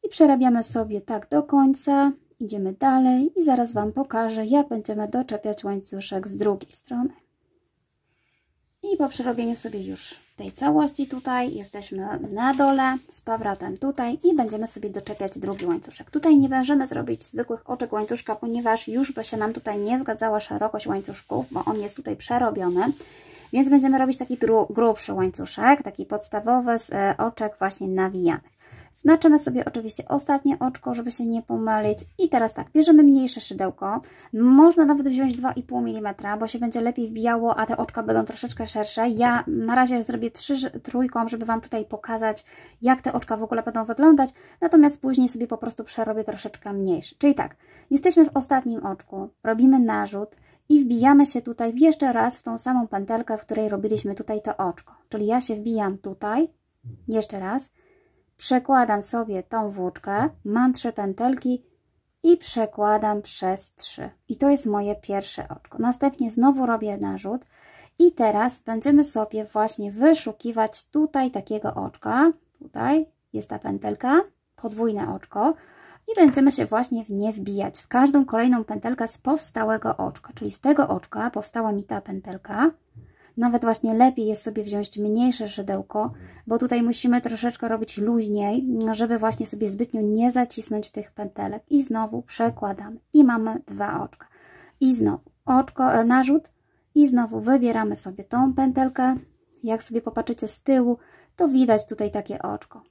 I przerabiamy sobie tak do końca, idziemy dalej i zaraz Wam pokażę, jak będziemy doczepiać łańcuszek z drugiej strony. I po przerobieniu sobie już tej całości tutaj jesteśmy na dole, z powrotem tutaj i będziemy sobie doczepiać drugi łańcuszek. Tutaj nie będziemy zrobić zwykłych oczek łańcuszka, ponieważ już by się nam tutaj nie zgadzała szerokość łańcuszków, bo on jest tutaj przerobiony. Więc będziemy robić taki grubszy łańcuszek, taki podstawowy z oczek właśnie nawijanych. Znaczymy sobie oczywiście ostatnie oczko, żeby się nie pomylić. I teraz tak, bierzemy mniejsze szydełko. Można nawet wziąć 2,5 mm, bo się będzie lepiej wbijało, a te oczka będą troszeczkę szersze. Ja na razie zrobię trójką, żeby Wam tutaj pokazać, jak te oczka w ogóle będą wyglądać. Natomiast później sobie po prostu przerobię troszeczkę mniejsze. Czyli tak, jesteśmy w ostatnim oczku, robimy narzut i wbijamy się tutaj jeszcze raz w tą samą pętelkę, w której robiliśmy tutaj to oczko. Czyli ja się wbijam tutaj, jeszcze raz. Przekładam sobie tą włóczkę, mam 3 pętelki i przekładam przez 3. I to jest moje pierwsze oczko. Następnie znowu robię narzut i teraz będziemy sobie właśnie wyszukiwać tutaj takiego oczka. Tutaj jest ta pętelka, podwójne oczko i będziemy się właśnie w nie wbijać. W każdą kolejną pętelkę z powstałego oczka, czyli z tego oczka powstała mi ta pętelka. Nawet właśnie lepiej jest sobie wziąć mniejsze szydełko, bo tutaj musimy troszeczkę robić luźniej, żeby właśnie sobie zbytnio nie zacisnąć tych pętelek. I znowu przekładamy i mamy 2 oczka. I znowu oczko, narzut i znowu wybieramy sobie tą pętelkę. Jak sobie popatrzycie z tyłu, to widać tutaj takie oczko.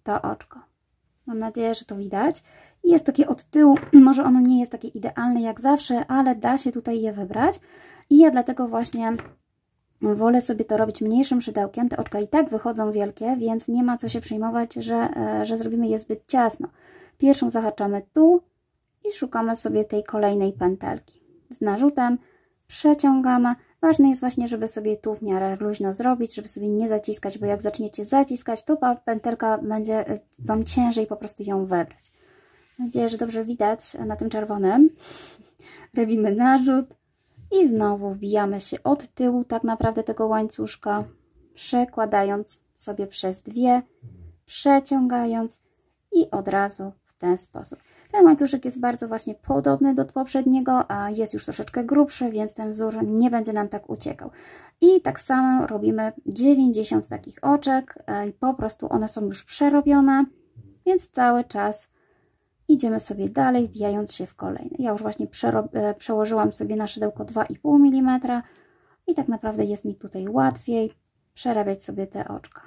To oczko. Mam nadzieję, że to widać. I jest takie od tyłu, może ono nie jest takie idealne jak zawsze, ale da się tutaj je wybrać. I ja dlatego właśnie wolę sobie to robić mniejszym szydełkiem. Te oczka i tak wychodzą wielkie, więc nie ma co się przejmować, że zrobimy je zbyt ciasno. Pierwszą zahaczamy tu i szukamy sobie tej kolejnej pętelki. Z narzutem przeciągamy. Ważne jest właśnie, żeby sobie tu w miarę luźno zrobić, żeby sobie nie zaciskać, bo jak zaczniecie zaciskać, to pętelka będzie Wam ciężej po prostu ją wybrać. Mam nadzieję, że dobrze widać na tym czerwonym. Robimy narzut. I znowu wbijamy się od tyłu tak naprawdę tego łańcuszka, przekładając sobie przez 2, przeciągając i od razu w ten sposób. Ten łańcuszek jest bardzo właśnie podobny do poprzedniego, a jest już troszeczkę grubszy, więc ten wzór nie będzie nam tak uciekał. I tak samo robimy 90 takich oczek i po prostu one są już przerobione, więc cały czas idziemy sobie dalej, wbijając się w kolejne. Ja już właśnie przełożyłam sobie na szydełko 2,5 mm i tak naprawdę jest mi tutaj łatwiej przerabiać sobie te oczka.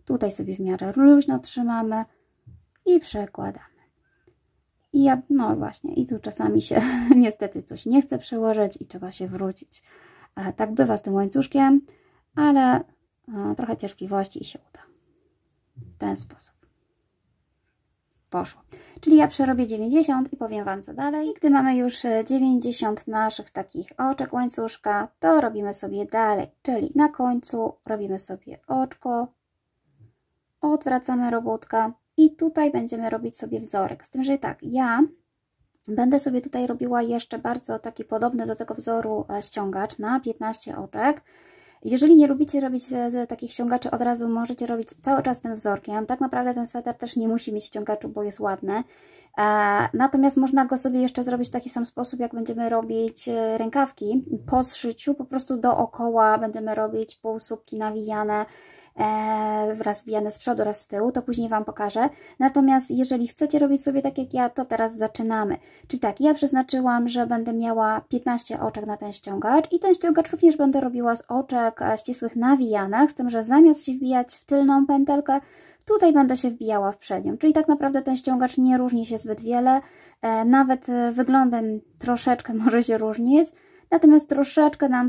Tutaj sobie w miarę luźno trzymamy i przekładamy. I ja, no właśnie, i tu czasami się niestety coś nie chce przełożyć i trzeba się wrócić. Tak bywa z tym łańcuszkiem, ale trochę cierpliwości i się uda. W ten sposób. Poszło. Czyli ja przerobię 90 i powiem Wam co dalej. I gdy mamy już 90 naszych takich oczek łańcuszka, to robimy sobie dalej. Czyli na końcu robimy sobie oczko, odwracamy robótkę i tutaj będziemy robić sobie wzorek. Z tym, że tak, ja będę sobie tutaj robiła jeszcze bardzo taki podobny do tego wzoru ściągacz na 15 oczek. Jeżeli nie lubicie robić z takich ściągaczy od razu, możecie robić cały czas tym wzorkiem. Tak naprawdę ten sweter też nie musi mieć ściągaczu, bo jest ładny. Natomiast można go sobie jeszcze zrobić w taki sam sposób, jak będziemy robić rękawki. Po zszyciu po prostu dookoła będziemy robić półsłupki nawijane, raz wbijane z przodu, raz z tyłu, to później Wam pokażę. Natomiast jeżeli chcecie robić sobie tak jak ja, to teraz zaczynamy. Czyli tak, ja przeznaczyłam, że będę miała 15 oczek na ten ściągacz i ten ściągacz również będę robiła z oczek ścisłych nawijanych, z tym, że zamiast się wbijać w tylną pętelkę, tutaj będę się wbijała w przednią. Czyli tak naprawdę ten ściągacz nie różni się zbyt wiele, nawet wyglądem troszeczkę może się różnić, natomiast troszeczkę nam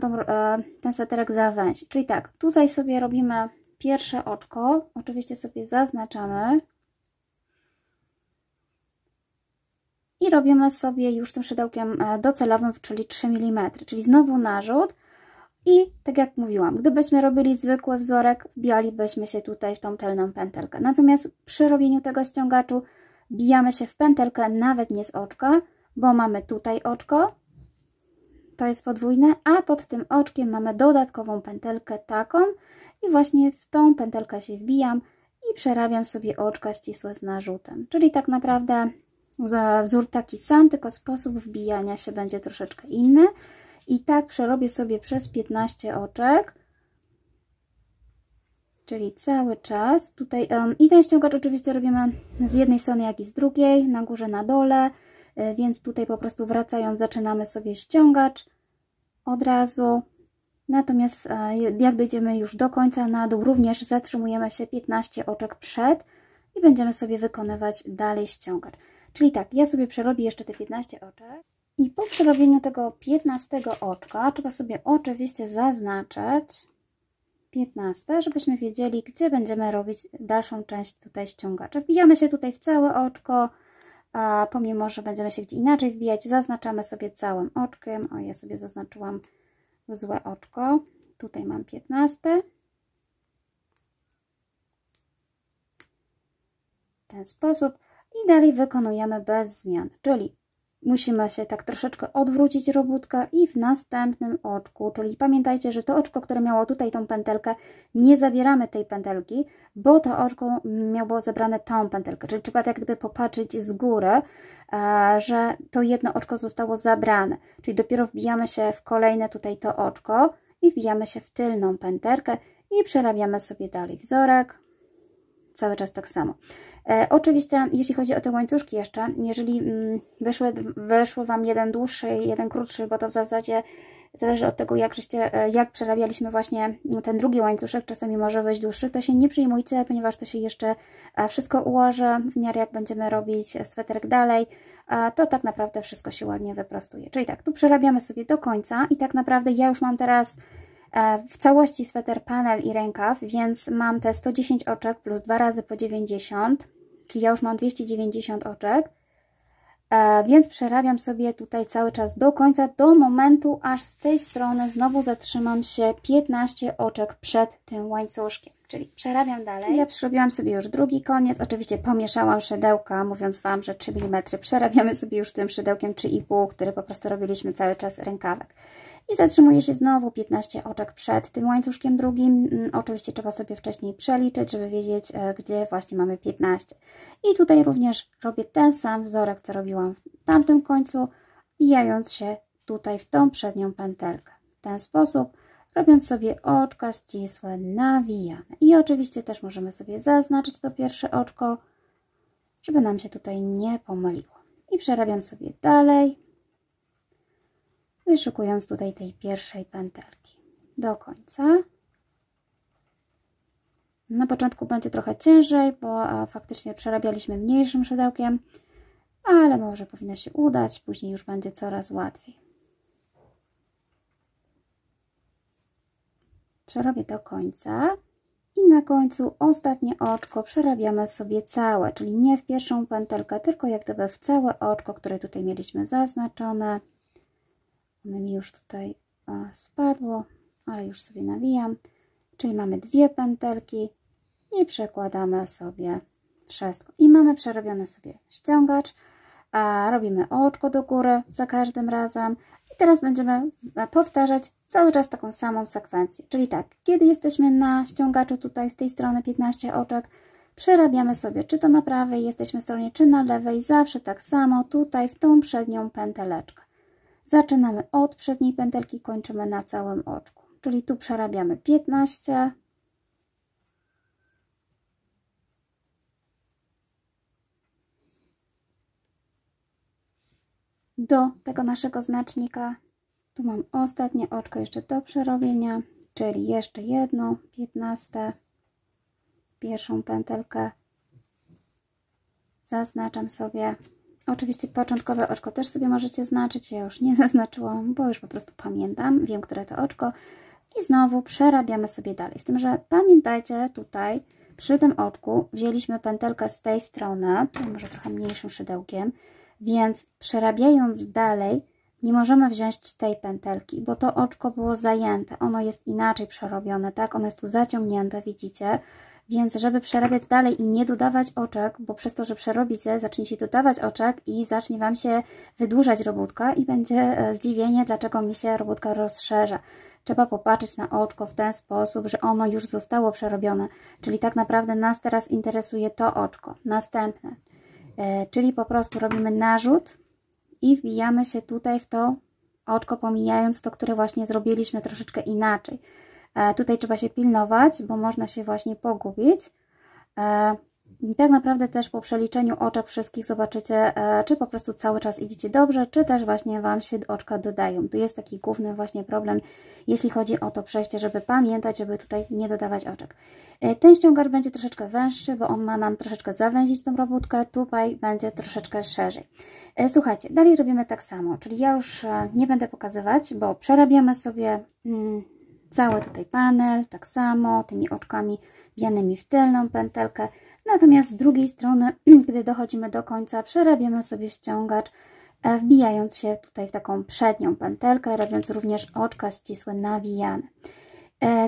ten sweterek zawęzi. Czyli tak, tutaj sobie robimy pierwsze oczko, oczywiście sobie zaznaczamy i robimy sobie już tym szydełkiem docelowym, czyli 3 mm, czyli znowu narzut i tak jak mówiłam, gdybyśmy robili zwykły wzorek, wbijalibyśmy się tutaj w tą tylną pętelkę. Natomiast przy robieniu tego ściągaczu wbijamy się w pętelkę nawet nie z oczka, bo mamy tutaj oczko, to jest podwójne, a pod tym oczkiem mamy dodatkową pętelkę taką i właśnie w tą pętelkę się wbijam i przerabiam sobie oczka ścisłe z narzutem. Czyli tak naprawdę wzór taki sam, tylko sposób wbijania się będzie troszeczkę inny. I tak przerobię sobie przez 15 oczek, czyli cały czas tutaj. I ten ściągacz oczywiście robimy z jednej strony, jak i z drugiej, na górze, na dole, więc tutaj po prostu wracając zaczynamy sobie ściągacz od razu Natomiast jak dojdziemy już do końca na dół, również zatrzymujemy się 15 oczek przed i będziemy sobie wykonywać dalej ściągacz. Czyli tak, ja sobie przerobię jeszcze te 15 oczek i po przerobieniu tego 15 oczka trzeba sobie oczywiście zaznaczyć 15, żebyśmy wiedzieli, gdzie będziemy robić dalszą część tutaj ściągacza. Wbijamy się tutaj w całe oczko, a pomimo, że będziemy się gdzie inaczej wbijać, zaznaczamy sobie całym oczkiem. O, ja sobie zaznaczyłam złe oczko. Tutaj mam 15. W ten sposób i dalej wykonujemy bez zmian, czyli musimy się tak troszeczkę odwrócić robótka i w następnym oczku, czyli pamiętajcie, że to oczko, które miało tutaj tą pętelkę, nie zabieramy tej pętelki, bo to oczko miało zebrane tą pętelkę, czyli trzeba tak gdyby popatrzeć z góry, że to jedno oczko zostało zabrane, czyli dopiero wbijamy się w kolejne tutaj to oczko i wbijamy się w tylną pętelkę i przerabiamy sobie dalej wzorek, cały czas tak samo. Oczywiście, jeśli chodzi o te łańcuszki jeszcze, jeżeli wyszły Wam jeden dłuższy, jeden krótszy, bo to w zasadzie zależy od tego, jak przerabialiśmy właśnie ten drugi łańcuszek, czasami może wyjść dłuższy, to się nie przejmujcie, ponieważ to się jeszcze wszystko ułoży w miarę jak będziemy robić sweterek dalej, to tak naprawdę wszystko się ładnie wyprostuje. Czyli tak, tu przerabiamy sobie do końca i tak naprawdę ja już mam teraz w całości sweter panel i rękaw, więc mam te 110 oczek plus 2 razy po 90, czyli ja już mam 290 oczek, więc przerabiam sobie tutaj cały czas do końca, do momentu, aż z tej strony znowu zatrzymam się 15 oczek przed tym łańcuszkiem, czyli przerabiam dalej. Ja przerobiłam sobie już drugi koniec, oczywiście pomieszałam szydełka, mówiąc Wam, że 3 mm, przerabiamy sobie już tym szydełkiem 3,5, który po prostu robiliśmy cały czas rękawek. I zatrzymuje się znowu 15 oczek przed tym łańcuszkiem drugim. Oczywiście trzeba sobie wcześniej przeliczyć, żeby wiedzieć, gdzie właśnie mamy 15. I tutaj również robię ten sam wzorek, co robiłam w tamtym końcu, wbijając się tutaj w tą przednią pętelkę. W ten sposób, robiąc sobie oczka ścisłe, nawijane. I oczywiście też możemy sobie zaznaczyć to pierwsze oczko, żeby nam się tutaj nie pomyliło. I przerabiam sobie dalej, wyszukując tutaj tej pierwszej pętelki do końca. Na początku będzie trochę ciężej, bo faktycznie przerabialiśmy mniejszym szydełkiem, ale może powinno się udać, później już będzie coraz łatwiej. Przerobię do końca i na końcu ostatnie oczko przerabiamy sobie całe, czyli nie w pierwszą pętelkę, tylko jak gdyby w całe oczko, które tutaj mieliśmy zaznaczone. One mi już tutaj spadło, ale już sobie nawijam. Czyli mamy 2 pętelki i przekładamy sobie wszystko. I mamy przerobiony sobie ściągacz, a robimy oczko do góry za każdym razem. I teraz będziemy powtarzać cały czas taką samą sekwencję. Czyli tak, kiedy jesteśmy na ściągaczu tutaj z tej strony 15 oczek, przerabiamy sobie czy to na prawej jesteśmy stronie, czy na lewej, zawsze tak samo tutaj w tą przednią pęteleczkę. Zaczynamy od przedniej pętelki, kończymy na całym oczku. Czyli tu przerabiamy 15. Do tego naszego znacznika. Tu mam ostatnie oczko jeszcze do przerobienia, czyli jeszcze jedno, 15. Pierwszą pętelkę zaznaczam sobie. Oczywiście początkowe oczko też sobie możecie znaczyć, ja już nie zaznaczyłam, bo już po prostu pamiętam, wiem, które to oczko. I znowu przerabiamy sobie dalej. Z tym, że pamiętajcie, tutaj przy tym oczku wzięliśmy pętelkę z tej strony, może trochę mniejszym szydełkiem, więc przerabiając dalej nie możemy wziąć tej pętelki, bo to oczko było zajęte, ono jest inaczej przerobione, tak? Ono jest tu zaciągnięte, widzicie? Więc żeby przerabiać dalej i nie dodawać oczek, bo przez to, że przerobicie, zaczniecie dodawać oczek i zacznie Wam się wydłużać robótka i będzie zdziwienie, dlaczego mi się robótka rozszerza. Trzeba popatrzeć na oczko w ten sposób, że ono już zostało przerobione, czyli tak naprawdę nas teraz interesuje to oczko, następne. Czyli po prostu robimy narzut i wbijamy się tutaj w to oczko, pomijając to, które właśnie zrobiliśmy troszeczkę inaczej. Tutaj trzeba się pilnować, bo można się właśnie pogubić. I tak naprawdę też po przeliczeniu oczek wszystkich zobaczycie, czy po prostu cały czas idziecie dobrze, czy też właśnie Wam się oczka dodają. Tu jest taki główny właśnie problem, jeśli chodzi o to przejście, żeby pamiętać, żeby tutaj nie dodawać oczek. Ten ściągacz będzie troszeczkę węższy, bo on ma nam troszeczkę zawęzić tą robótkę, tutaj będzie troszeczkę szerzej. Słuchajcie, dalej robimy tak samo, czyli ja już nie będę pokazywać, bo przerabiamy sobie cały tutaj panel, tak samo, tymi oczkami wianymi w tylną pętelkę. Natomiast z drugiej strony, gdy dochodzimy do końca, przerabiamy sobie ściągacz, wbijając się tutaj w taką przednią pętelkę, robiąc również oczka ścisłe nawijane.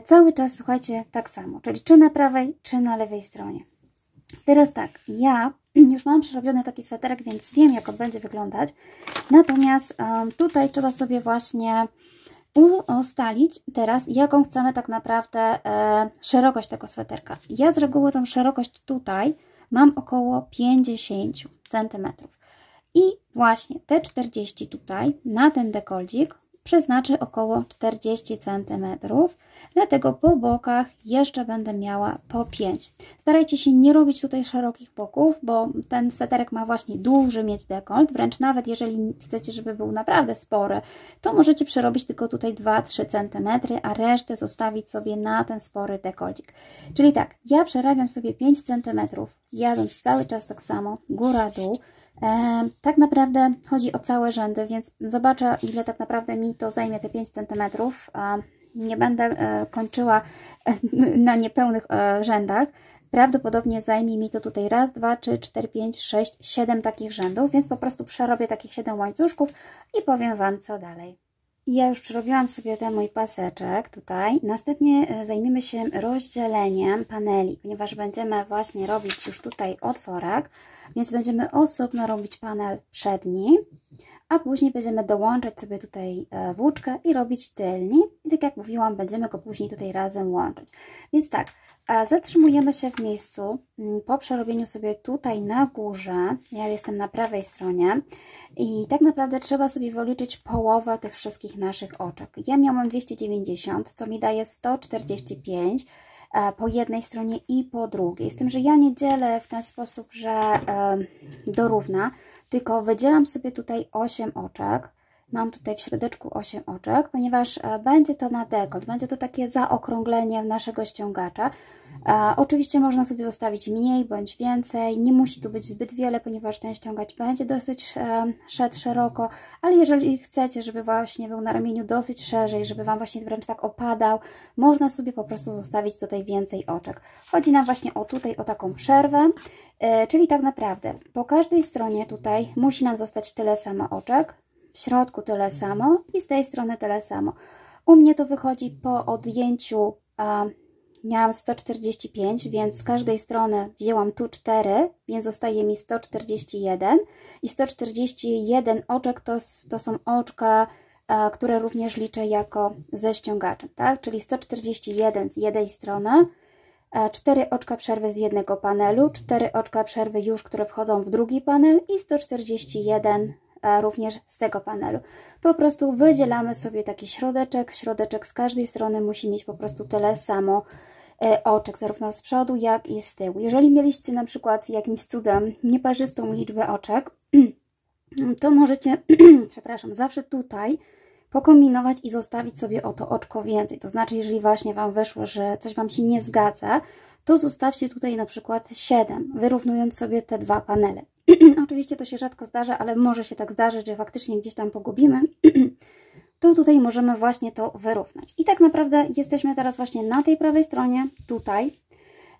Cały czas, słuchajcie, tak samo, czyli czy na prawej, czy na lewej stronie. Teraz tak, ja już mam przerobiony taki sweterek, więc wiem, jak on będzie wyglądać. Natomiast tutaj trzeba sobie właśnie ustalić teraz, jaką chcemy tak naprawdę szerokość tego sweterka. Ja z reguły tą szerokość tutaj mam około 50 cm. I właśnie te 40 tutaj na ten dekoldzik przeznaczę około 40 cm, dlatego po bokach jeszcze będę miała po 5. Starajcie się nie robić tutaj szerokich boków, bo ten sweterek ma właśnie duży mieć dekolt, wręcz nawet jeżeli chcecie, żeby był naprawdę spory, to możecie przerobić tylko tutaj 2-3 cm, a resztę zostawić sobie na ten spory dekolcik. Czyli tak, ja przerabiam sobie 5 cm, jadąc cały czas tak samo, góra-dół. Tak naprawdę chodzi o całe rzędy, więc zobaczę, ile tak naprawdę mi to zajmie te 5 cm. Nie będę kończyła na niepełnych rzędach. Prawdopodobnie zajmie mi to tutaj raz, 2, 3, 4, 5, 6, 7 takich rzędów, więc po prostu przerobię takich 7 łańcuszków i powiem Wam, co dalej. Ja już przerobiłam sobie ten mój paseczek tutaj. Następnie zajmiemy się rozdzieleniem paneli, ponieważ będziemy właśnie robić już tutaj otworek, więc będziemy osobno robić panel przedni, a później będziemy dołączać sobie tutaj włóczkę i robić tylni. I tak jak mówiłam, będziemy go później tutaj razem łączyć. Więc tak, zatrzymujemy się w miejscu po przerobieniu sobie tutaj na górze. Ja jestem na prawej stronie i tak naprawdę trzeba sobie wyliczyć połowę tych wszystkich naszych oczek. Ja miałam 290, co mi daje 145 po jednej stronie i po drugiej. Z tym, że ja nie dzielę w ten sposób, że dorówna, tylko wydzielam sobie tutaj 8 oczek. Mam tutaj w środeczku 8 oczek, ponieważ będzie to na dekolt, będzie to takie zaokrąglenie naszego ściągacza. Oczywiście można sobie zostawić mniej bądź więcej, nie musi tu być zbyt wiele, ponieważ ten ściągacz będzie dosyć szedł szeroko, ale jeżeli chcecie, żeby właśnie był na ramieniu dosyć szerzej, żeby Wam właśnie wręcz tak opadał, można sobie po prostu zostawić tutaj więcej oczek. Chodzi nam właśnie o tutaj o taką przerwę, czyli tak naprawdę po każdej stronie tutaj musi nam zostać tyle samo oczek, w środku tyle samo i z tej strony tyle samo. U mnie to wychodzi po odjęciu, miałam 145, więc z każdej strony wzięłam tu 4, więc zostaje mi 141 i 141 oczek to są oczka, które również liczę jako ze ściągaczem, tak? Czyli 141 z jednej strony, 4 oczka przerwy z jednego panelu, 4 oczka przerwy już, które wchodzą w drugi panel i 141 również z tego panelu. Po prostu wydzielamy sobie taki środeczek. Środeczek z każdej strony musi mieć po prostu tyle samo oczek, zarówno z przodu, jak i z tyłu. Jeżeli mieliście na przykład jakimś cudem nieparzystą liczbę oczek, to możecie, przepraszam, zawsze tutaj pokombinować i zostawić sobie o to oczko więcej. To znaczy, jeżeli właśnie Wam wyszło, że coś Wam się nie zgadza, to zostawcie tutaj na przykład 7, wyrównując sobie te dwa panele. Oczywiście to się rzadko zdarza, ale może się tak zdarzyć, że faktycznie gdzieś tam pogubimy, to tutaj możemy właśnie to wyrównać. I tak naprawdę jesteśmy teraz właśnie na tej prawej stronie, tutaj,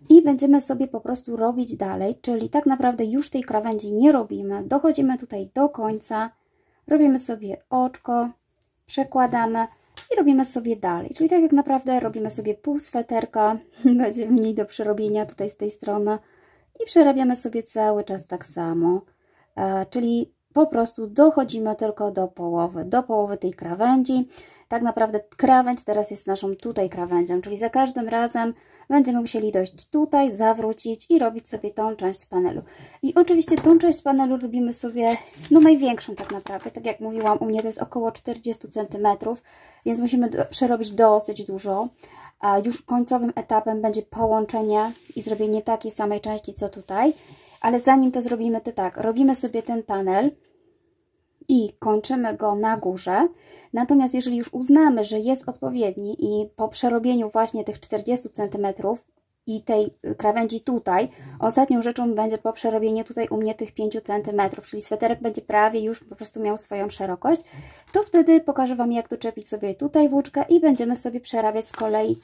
i będziemy sobie po prostu robić dalej, czyli tak naprawdę już tej krawędzi nie robimy, dochodzimy tutaj do końca, robimy sobie oczko, przekładamy i robimy sobie dalej, czyli tak jak naprawdę robimy sobie pół sweterka, będzie mniej do przerobienia tutaj z tej strony i przerabiamy sobie cały czas tak samo, czyli po prostu dochodzimy tylko do połowy tej krawędzi. Tak naprawdę krawędź teraz jest naszą tutaj krawędzią, czyli za każdym razem będziemy musieli dojść tutaj, zawrócić i robić sobie tą część panelu. I oczywiście tą część panelu robimy sobie, no największą tak naprawdę, tak jak mówiłam, u mnie to jest około 40 cm, więc musimy przerobić dosyć dużo. a już końcowym etapem będzie połączenie i zrobienie takiej samej części, co tutaj. Ale zanim to zrobimy, to tak, robimy sobie ten panel i kończymy go na górze. Natomiast jeżeli już uznamy, że jest odpowiedni i po przerobieniu właśnie tych 40 cm i tej krawędzi tutaj, ostatnią rzeczą będzie po przerobieniu tutaj u mnie tych 5 cm, czyli sweterek będzie prawie już po prostu miał swoją szerokość, to wtedy pokażę Wam, jak doczepić sobie tutaj włóczkę i będziemy sobie przerabiać z kolei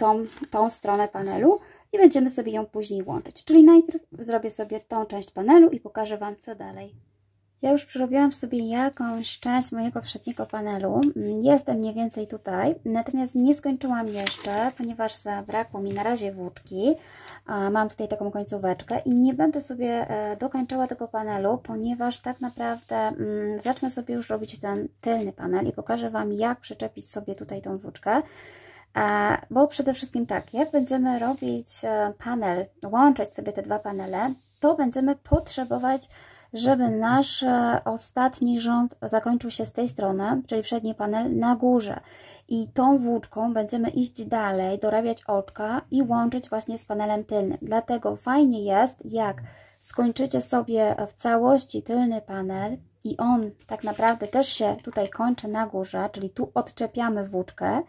tą stronę panelu i będziemy sobie ją później łączyć. Czyli najpierw zrobię sobie tą część panelu i pokażę Wam, co dalej. Ja już przerobiłam sobie jakąś część mojego przedniego panelu. Jestem mniej więcej tutaj, natomiast nie skończyłam jeszcze, ponieważ zabrakło mi na razie włóczki. Mam tutaj taką końcóweczkę i nie będę sobie dokończyła tego panelu, ponieważ tak naprawdę zacznę sobie już robić ten tylny panel i pokażę Wam, jak przyczepić sobie tutaj tą włóczkę. Bo przede wszystkim tak, jak będziemy robić panel, łączyć sobie te dwa panele, to będziemy potrzebować, żeby nasz ostatni rząd zakończył się z tej strony, czyli przedni panel na górze. I tą włóczką będziemy iść dalej, dorabiać oczka i łączyć właśnie z panelem tylnym. Dlatego fajnie jest, jak skończycie sobie w całości tylny panel i on tak naprawdę też się tutaj kończy na górze, czyli tu odczepiamy włóczkę,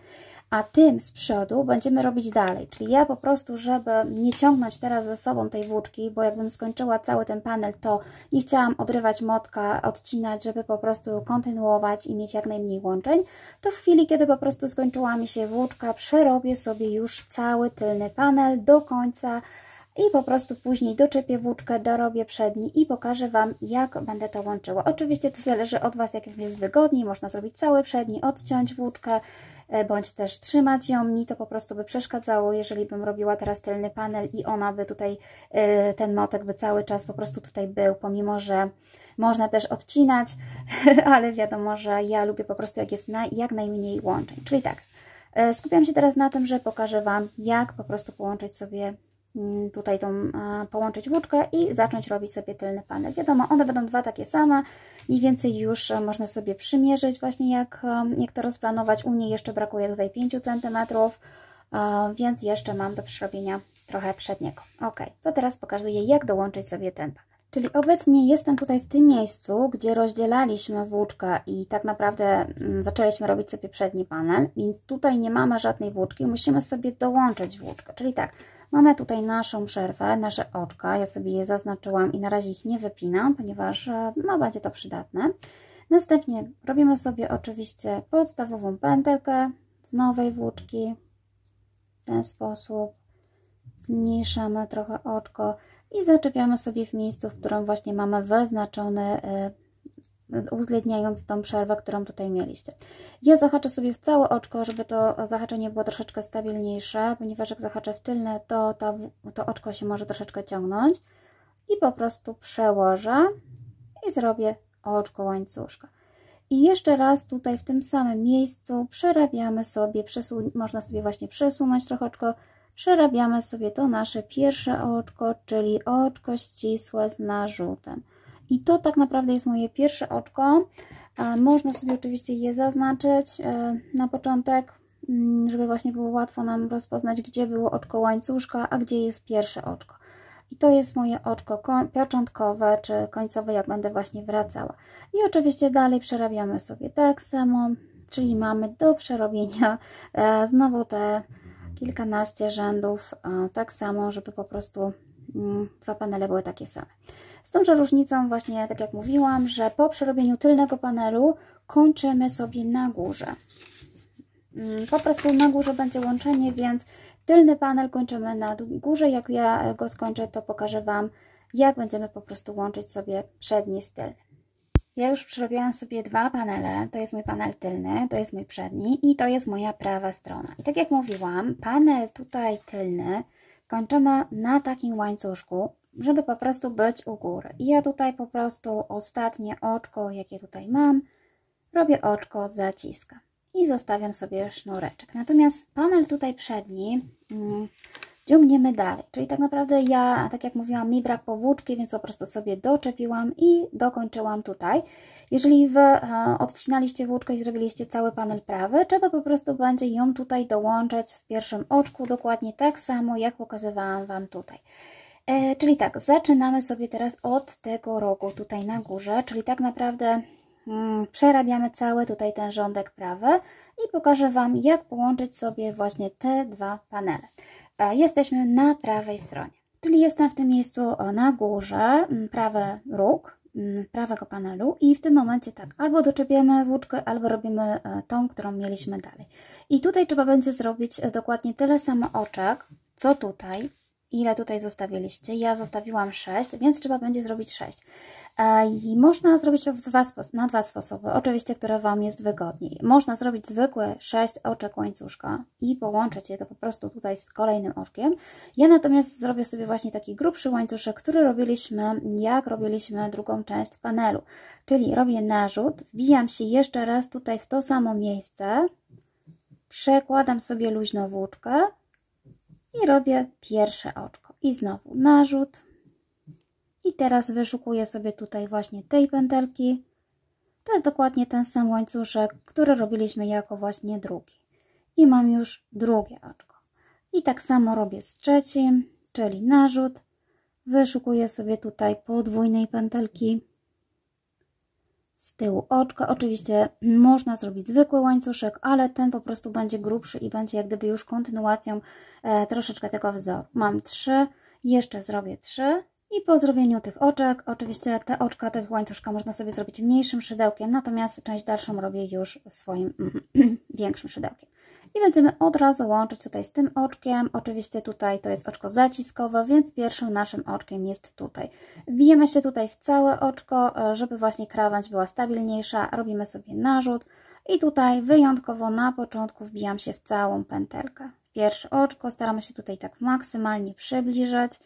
a tym z przodu będziemy robić dalej. Czyli ja po prostu, żeby nie ciągnąć teraz ze sobą tej włóczki, bo jakbym skończyła cały ten panel, to nie chciałam odrywać motka, odcinać, żeby po prostu kontynuować i mieć jak najmniej łączeń, to w chwili, kiedy po prostu skończyła mi się włóczka, przerobię sobie już cały tylny panel do końca i po prostu później doczepię włóczkę, dorobię przedni i pokażę Wam, jak będę to łączyła. Oczywiście to zależy od Was, jak jest wygodniej, można zrobić cały przedni, odciąć włóczkę, bądź też trzymać ją. Mi to po prostu by przeszkadzało, jeżeli bym robiła teraz tylny panel i ona by tutaj, ten motek by cały czas po prostu tutaj był, pomimo że można też odcinać, ale wiadomo, że ja lubię po prostu, jak jest jak najmniej łączeń. Czyli tak, skupiam się teraz na tym, że pokażę Wam, jak po prostu połączyć sobie tutaj połączyć włóczkę i zacząć robić sobie tylny panel. Wiadomo, one będą dwa takie same, mniej więcej już można sobie przymierzyć właśnie jak to rozplanować. U mnie jeszcze brakuje tutaj 5 cm, więc jeszcze mam do przerobienia trochę przedniego. Ok, to teraz pokazuję, jak dołączyć sobie ten panel. Czyli obecnie jestem tutaj w tym miejscu, gdzie rozdzielaliśmy włóczkę i tak naprawdę zaczęliśmy robić sobie przedni panel, więc tutaj nie mamy żadnej włóczki, musimy sobie dołączyć włóczkę. Czyli tak, mamy tutaj naszą przerwę, nasze oczka, ja sobie je zaznaczyłam i na razie ich nie wypinam, ponieważ no, będzie to przydatne. Następnie robimy sobie oczywiście podstawową pętelkę z nowej włóczki, w ten sposób zmniejszamy trochę oczko i zaczepiamy sobie w miejscu, w którym właśnie mamy wyznaczone, uwzględniając tą przerwę, którą tutaj mieliście. Ja zahaczę sobie w całe oczko, żeby to zahaczenie było troszeczkę stabilniejsze, ponieważ jak zahaczę w tylne, to oczko się może troszeczkę ciągnąć i po prostu przełożę i zrobię oczko łańcuszka. I jeszcze raz tutaj w tym samym miejscu przerabiamy sobie, można sobie właśnie przesunąć trochę oczko, przerabiamy sobie to nasze pierwsze oczko, czyli oczko ścisłe z narzutem. I to tak naprawdę jest moje pierwsze oczko. Można sobie oczywiście je zaznaczyć na początek, żeby właśnie było łatwo nam rozpoznać, gdzie było oczko łańcuszka, a gdzie jest pierwsze oczko. I to jest moje oczko początkowe czy końcowe, jak będę właśnie wracała. I oczywiście dalej przerabiamy sobie tak samo, czyli mamy do przerobienia znowu te kilkanaście rzędów, tak samo, żeby po prostu dwa panele były takie same. Z tą różnicą właśnie, tak jak mówiłam, że po przerobieniu tylnego panelu kończymy sobie na górze. Po prostu na górze będzie łączenie, więc tylny panel kończymy na górze. Jak ja go skończę, to pokażę Wam, jak będziemy po prostu łączyć sobie przedni z tylnym. Ja już przerobiłam sobie dwa panele. To jest mój panel tylny, to jest mój przedni i to jest moja prawa strona. I tak jak mówiłam, panel tutaj tylny kończymy na takim łańcuszku, żeby po prostu być u góry. I ja tutaj po prostu ostatnie oczko, jakie tutaj mam, robię oczko, zaciskam i zostawiam sobie sznureczek. Natomiast panel tutaj przedni, ciągniemy dalej. Czyli tak naprawdę ja, tak jak mówiłam, mi brak powłóczki, więc po prostu sobie doczepiłam i dokończyłam tutaj. Jeżeli Wy odcinaliście włóczkę i zrobiliście cały panel prawy, trzeba po prostu będzie ją tutaj dołączać w pierwszym oczku, dokładnie tak samo, jak pokazywałam Wam tutaj. Czyli tak, zaczynamy sobie teraz od tego rogu tutaj na górze, czyli tak naprawdę przerabiamy cały tutaj ten rządek prawy i pokażę Wam, jak połączyć sobie właśnie te dwa panele. Jesteśmy na prawej stronie, czyli jestem w tym miejscu na górze, prawy róg prawego panelu i w tym momencie tak, albo doczepiamy włóczkę, albo robimy tą, którą mieliśmy dalej. I tutaj trzeba będzie zrobić dokładnie tyle samo oczek, co tutaj. Ile tutaj zostawiliście? Ja zostawiłam 6, więc trzeba będzie zrobić 6. I można zrobić to na dwa sposoby, oczywiście, które Wam jest wygodniej. Można zrobić zwykłe 6 oczek łańcuszka i połączyć je to po prostu tutaj z kolejnym oczkiem. Ja natomiast zrobię sobie właśnie taki grubszy łańcuszek, który robiliśmy, jak robiliśmy drugą część panelu. Czyli robię narzut, wbijam się jeszcze raz tutaj w to samo miejsce, przekładam sobie luźno włóczkę i robię pierwsze oczko. I znowu narzut. I teraz wyszukuję sobie tutaj właśnie tej pętelki. To jest dokładnie ten sam łańcuszek, który robiliśmy jako właśnie drugi. I mam już drugie oczko. I tak samo robię z trzecim, czyli narzut. Wyszukuję sobie tutaj podwójnej pętelki. Z tyłu oczka. Oczywiście można zrobić zwykły łańcuszek, ale ten po prostu będzie grubszy i będzie jak gdyby już kontynuacją troszeczkę tego wzoru. Mam 3, jeszcze zrobię 3 i po zrobieniu tych oczek, oczywiście te oczka tych łańcuszka można sobie zrobić mniejszym szydełkiem, natomiast część dalszą robię już swoim większym szydełkiem. I będziemy od razu łączyć tutaj z tym oczkiem. Oczywiście tutaj to jest oczko zaciskowe, więc pierwszym naszym oczkiem jest tutaj. Wbijemy się tutaj w całe oczko, żeby właśnie krawędź była stabilniejsza. Robimy sobie narzut i tutaj wyjątkowo na początku wbijam się w całą pętelkę. Pierwsze oczko staramy się tutaj tak maksymalnie przybliżyć,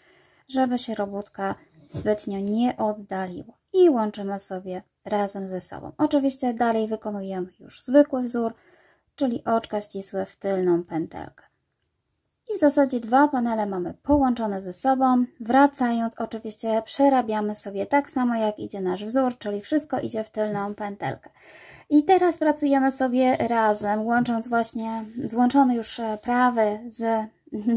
żeby się robótka zbytnio nie oddaliła. I łączymy sobie razem ze sobą. Oczywiście dalej wykonujemy już zwykły wzór, czyli oczka ścisłe w tylną pętelkę. I w zasadzie dwa panele mamy połączone ze sobą. Wracając, oczywiście przerabiamy sobie tak samo jak idzie nasz wzór, czyli wszystko idzie w tylną pętelkę. I teraz pracujemy sobie razem, łącząc właśnie złączony już prawy z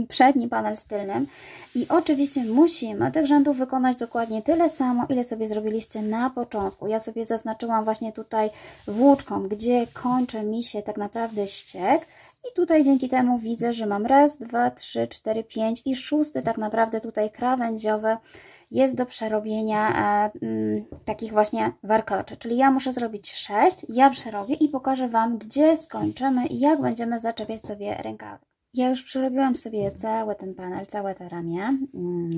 przedni panel z tylnym. I oczywiście musimy tych rzędów wykonać dokładnie tyle samo, ile sobie zrobiliście na początku. Ja sobie zaznaczyłam właśnie tutaj włóczką, gdzie kończy mi się tak naprawdę ściek. I tutaj dzięki temu widzę, że mam raz, dwa, trzy, cztery, pięć i szósty tak naprawdę tutaj krawędziowy jest do przerobienia takich właśnie warkoczy. Czyli ja muszę zrobić 6, ja przerobię i pokażę Wam, gdzie skończymy i jak będziemy zaczepiać sobie rękawy. Ja już przerobiłam sobie cały ten panel, całe to ramię,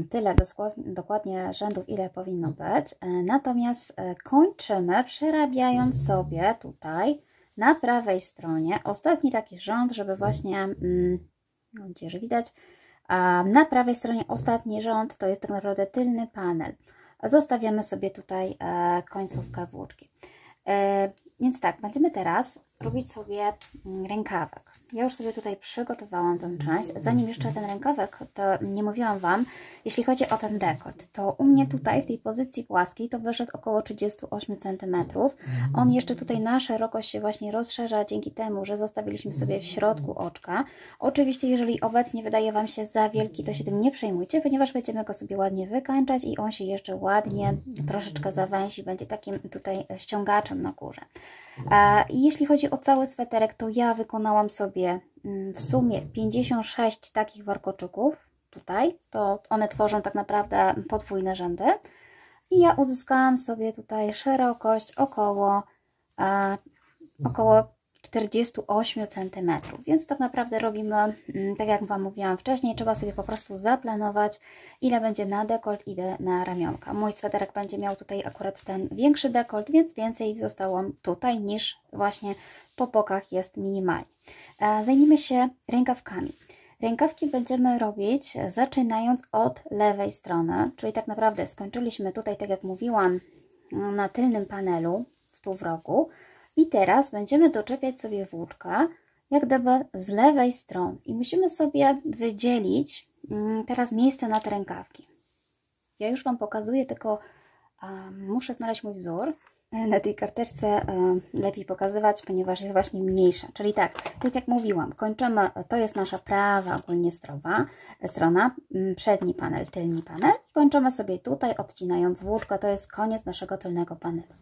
tyle dokładnie rzędów, ile powinno być. Natomiast kończymy przerabiając sobie tutaj na prawej stronie ostatni taki rząd, żeby właśnie, mam nadzieję, że widać, na prawej stronie ostatni rząd to jest tak naprawdę tylny panel. Zostawiamy sobie tutaj końcówkę włóczki. Więc tak, będziemy teraz robić sobie rękawek. Ja już sobie tutaj przygotowałam tę część. Zanim jeszcze ten rękawek, to nie mówiłam Wam, jeśli chodzi o ten dekolt, to u mnie tutaj w tej pozycji płaskiej to wyszedł około 38 cm. On jeszcze tutaj na szerokość się właśnie rozszerza dzięki temu, że zostawiliśmy sobie w środku oczka. Oczywiście jeżeli obecnie wydaje Wam się za wielki, to się tym nie przejmujcie, ponieważ będziemy go sobie ładnie wykańczać i on się jeszcze ładnie troszeczkę zawęzi, będzie takim tutaj ściągaczem na górze. I jeśli chodzi o cały sweterek, to ja wykonałam sobie w sumie 56 takich warkoczyków tutaj, to one tworzą tak naprawdę podwójne rzędy i ja uzyskałam sobie tutaj szerokość około 48 cm, więc tak naprawdę robimy, tak jak Wam mówiłam wcześniej, trzeba sobie po prostu zaplanować, ile będzie na dekolt, ile na ramionka. Mój sweterek będzie miał tutaj akurat ten większy dekolt, więc więcej zostało tutaj niż właśnie po bokach jest minimalnie. Zajmijmy się rękawkami. Rękawki będziemy robić zaczynając od lewej strony, czyli tak naprawdę skończyliśmy tutaj, tak jak mówiłam, na tylnym panelu, tu w rogu. I teraz będziemy doczepiać sobie włóczkę jak gdyby z lewej strony i musimy sobie wydzielić teraz miejsce na te rękawki. Ja już Wam pokazuję, tylko muszę znaleźć mój wzór. Na tej karteczce lepiej pokazywać, ponieważ jest właśnie mniejsza. Czyli tak jak mówiłam, kończymy, to jest nasza prawa ogólnie strona, przedni panel, tylny panel. I kończymy sobie tutaj, odcinając włóczko, to jest koniec naszego tylnego panelu.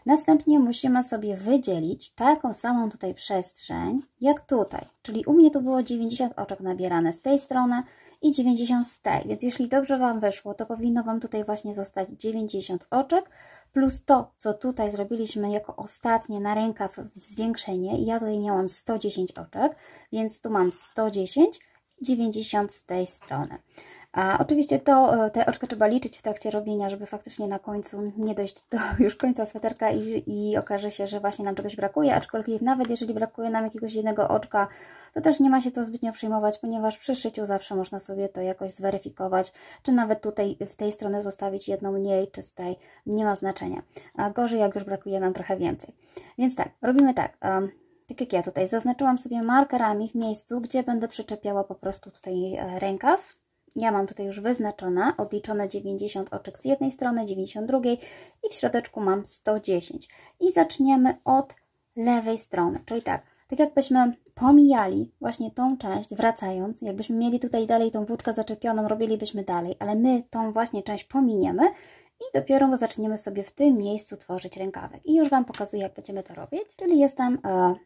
Następnie musimy sobie wydzielić taką samą tutaj przestrzeń, jak tutaj. Czyli u mnie tu było 90 oczek nabierane z tej strony i 90 z tej. Więc jeśli dobrze Wam wyszło, to powinno Wam tutaj właśnie zostać 90 oczek, plus to, co tutaj zrobiliśmy jako ostatnie na rękaw zwiększenie. I ja tutaj miałam 110 oczek, więc tu mam 110, 90 z tej strony. A oczywiście te oczka trzeba liczyć w trakcie robienia, żeby faktycznie na końcu nie dojść do już końca sweterka i okaże się, że właśnie nam czegoś brakuje, aczkolwiek nawet jeżeli brakuje nam jakiegoś jednego oczka, to też nie ma się co zbytnio przejmować, ponieważ przy szyciu zawsze można sobie to jakoś zweryfikować, czy nawet tutaj w tej stronie zostawić jedną mniej, czy z tej, nie ma znaczenia. A gorzej, jak już brakuje nam trochę więcej. Więc tak, robimy tak. Tak jak ja tutaj zaznaczyłam sobie markerami w miejscu, gdzie będę przyczepiała po prostu tutaj rękaw. Ja mam tutaj już wyznaczone, odliczone 90 oczek z jednej strony, 90 drugiej i w środeczku mam 110. I zaczniemy od lewej strony, czyli tak jakbyśmy pomijali właśnie tą część, wracając, jakbyśmy mieli tutaj dalej tą włóczkę zaczepioną, robilibyśmy dalej, ale my tą właśnie część pominiemy i dopiero zaczniemy sobie w tym miejscu tworzyć rękawek. I już Wam pokazuję, jak będziemy to robić. Czyli jestem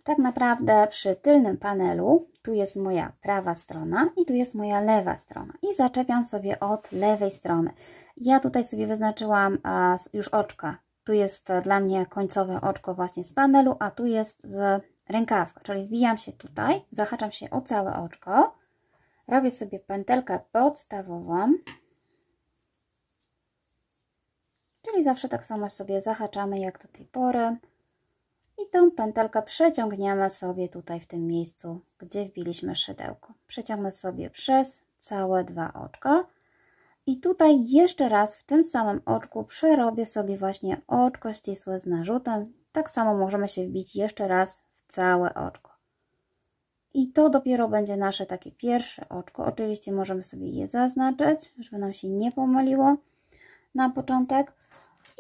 tak naprawdę przy tylnym panelu. Tu jest moja prawa strona i tu jest moja lewa strona. I zaczepiam sobie od lewej strony. Ja tutaj sobie wyznaczyłam już oczka. Tu jest dla mnie końcowe oczko właśnie z panelu, a tu jest z rękawka. Czyli wbijam się tutaj, zahaczam się o całe oczko. Robię sobie pętelkę podstawową. Czyli zawsze tak samo sobie zahaczamy jak do tej pory. I tą pętelkę przeciągniemy sobie tutaj w tym miejscu, gdzie wbiliśmy szydełko. Przeciągnę sobie przez całe dwa oczka. I tutaj jeszcze raz w tym samym oczku przerobię sobie właśnie oczko ścisłe z narzutem. Tak samo możemy się wbić jeszcze raz w całe oczko. I to dopiero będzie nasze takie pierwsze oczko. Oczywiście możemy sobie je zaznaczyć, żeby nam się nie pomyliło na początek.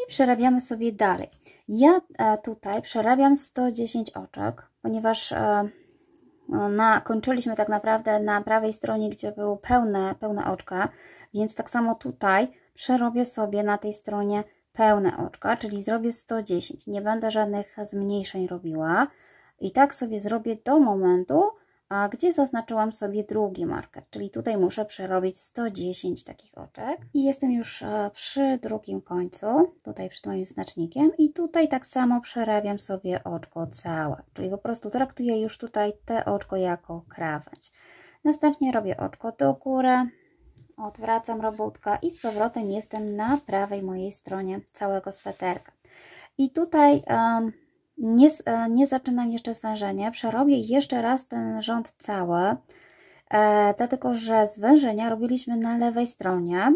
I przerabiamy sobie dalej. Ja tutaj przerabiam 110 oczek, ponieważ kończyliśmy tak naprawdę na prawej stronie, gdzie były pełne oczka, więc tak samo tutaj przerobię sobie na tej stronie pełne oczka, czyli zrobię 110. Nie będę żadnych zmniejszeń robiła. I tak sobie zrobię do momentu, gdzie zaznaczyłam sobie drugi marker, czyli tutaj muszę przerobić 110 takich oczek i jestem już przy drugim końcu, tutaj przed moim znacznikiem i tutaj tak samo przerabiam sobie oczko całe, czyli po prostu traktuję już tutaj te oczko jako krawędź. Następnie robię oczko do góry, odwracam robótka i z powrotem jestem na prawej mojej stronie całego sweterka. I tutaj nie zaczynam jeszcze zwężenia, przerobię jeszcze raz ten rząd cały, dlatego że zwężenia robiliśmy na lewej stronie,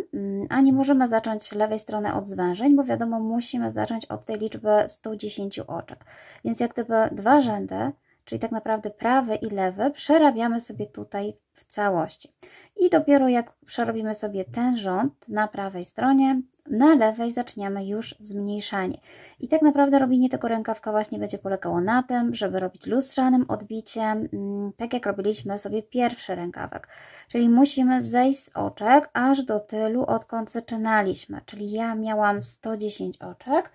a nie możemy zacząć lewej strony od zwężeń, bo wiadomo, musimy zacząć od tej liczby 110 oczek. Więc jak gdyby dwa rzędy, czyli tak naprawdę prawy i lewy, przerabiamy sobie tutaj w całości. I dopiero jak przerobimy sobie ten rząd na prawej stronie, na lewej zaczniemy już zmniejszanie. I tak naprawdę robienie tego rękawka właśnie będzie polegało na tym, żeby robić lustrzanym odbiciem, tak jak robiliśmy sobie pierwszy rękawek. Czyli musimy zejść z oczek aż do tylu, odkąd zaczynaliśmy. Czyli ja miałam 110 oczek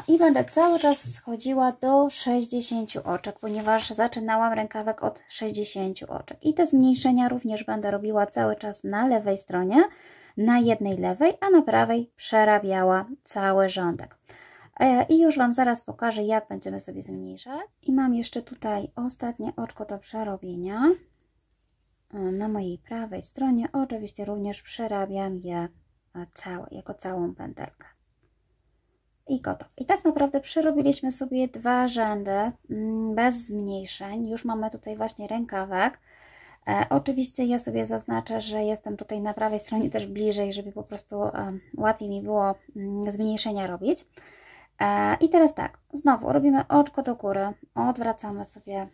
i będę cały czas schodziła do 60 oczek, ponieważ zaczynałam rękawek od 60 oczek. I te zmniejszenia również będę robiła cały czas na lewej stronie, na jednej lewej, a na prawej przerabiała cały rządek. I już Wam zaraz pokażę, jak będziemy sobie zmniejszać. I mam jeszcze tutaj ostatnie oczko do przerobienia. Na mojej prawej stronie oczywiście również przerabiam je całe, jako całą pętelkę. I gotowe. I tak naprawdę przerobiliśmy sobie dwa rzędy bez zmniejszeń. Już mamy tutaj właśnie rękawek. Oczywiście ja sobie zaznaczę, że jestem tutaj na prawej stronie też bliżej, żeby po prostu łatwiej mi było zmniejszenia robić. I teraz tak, znowu robimy oczko do góry, odwracamy sobie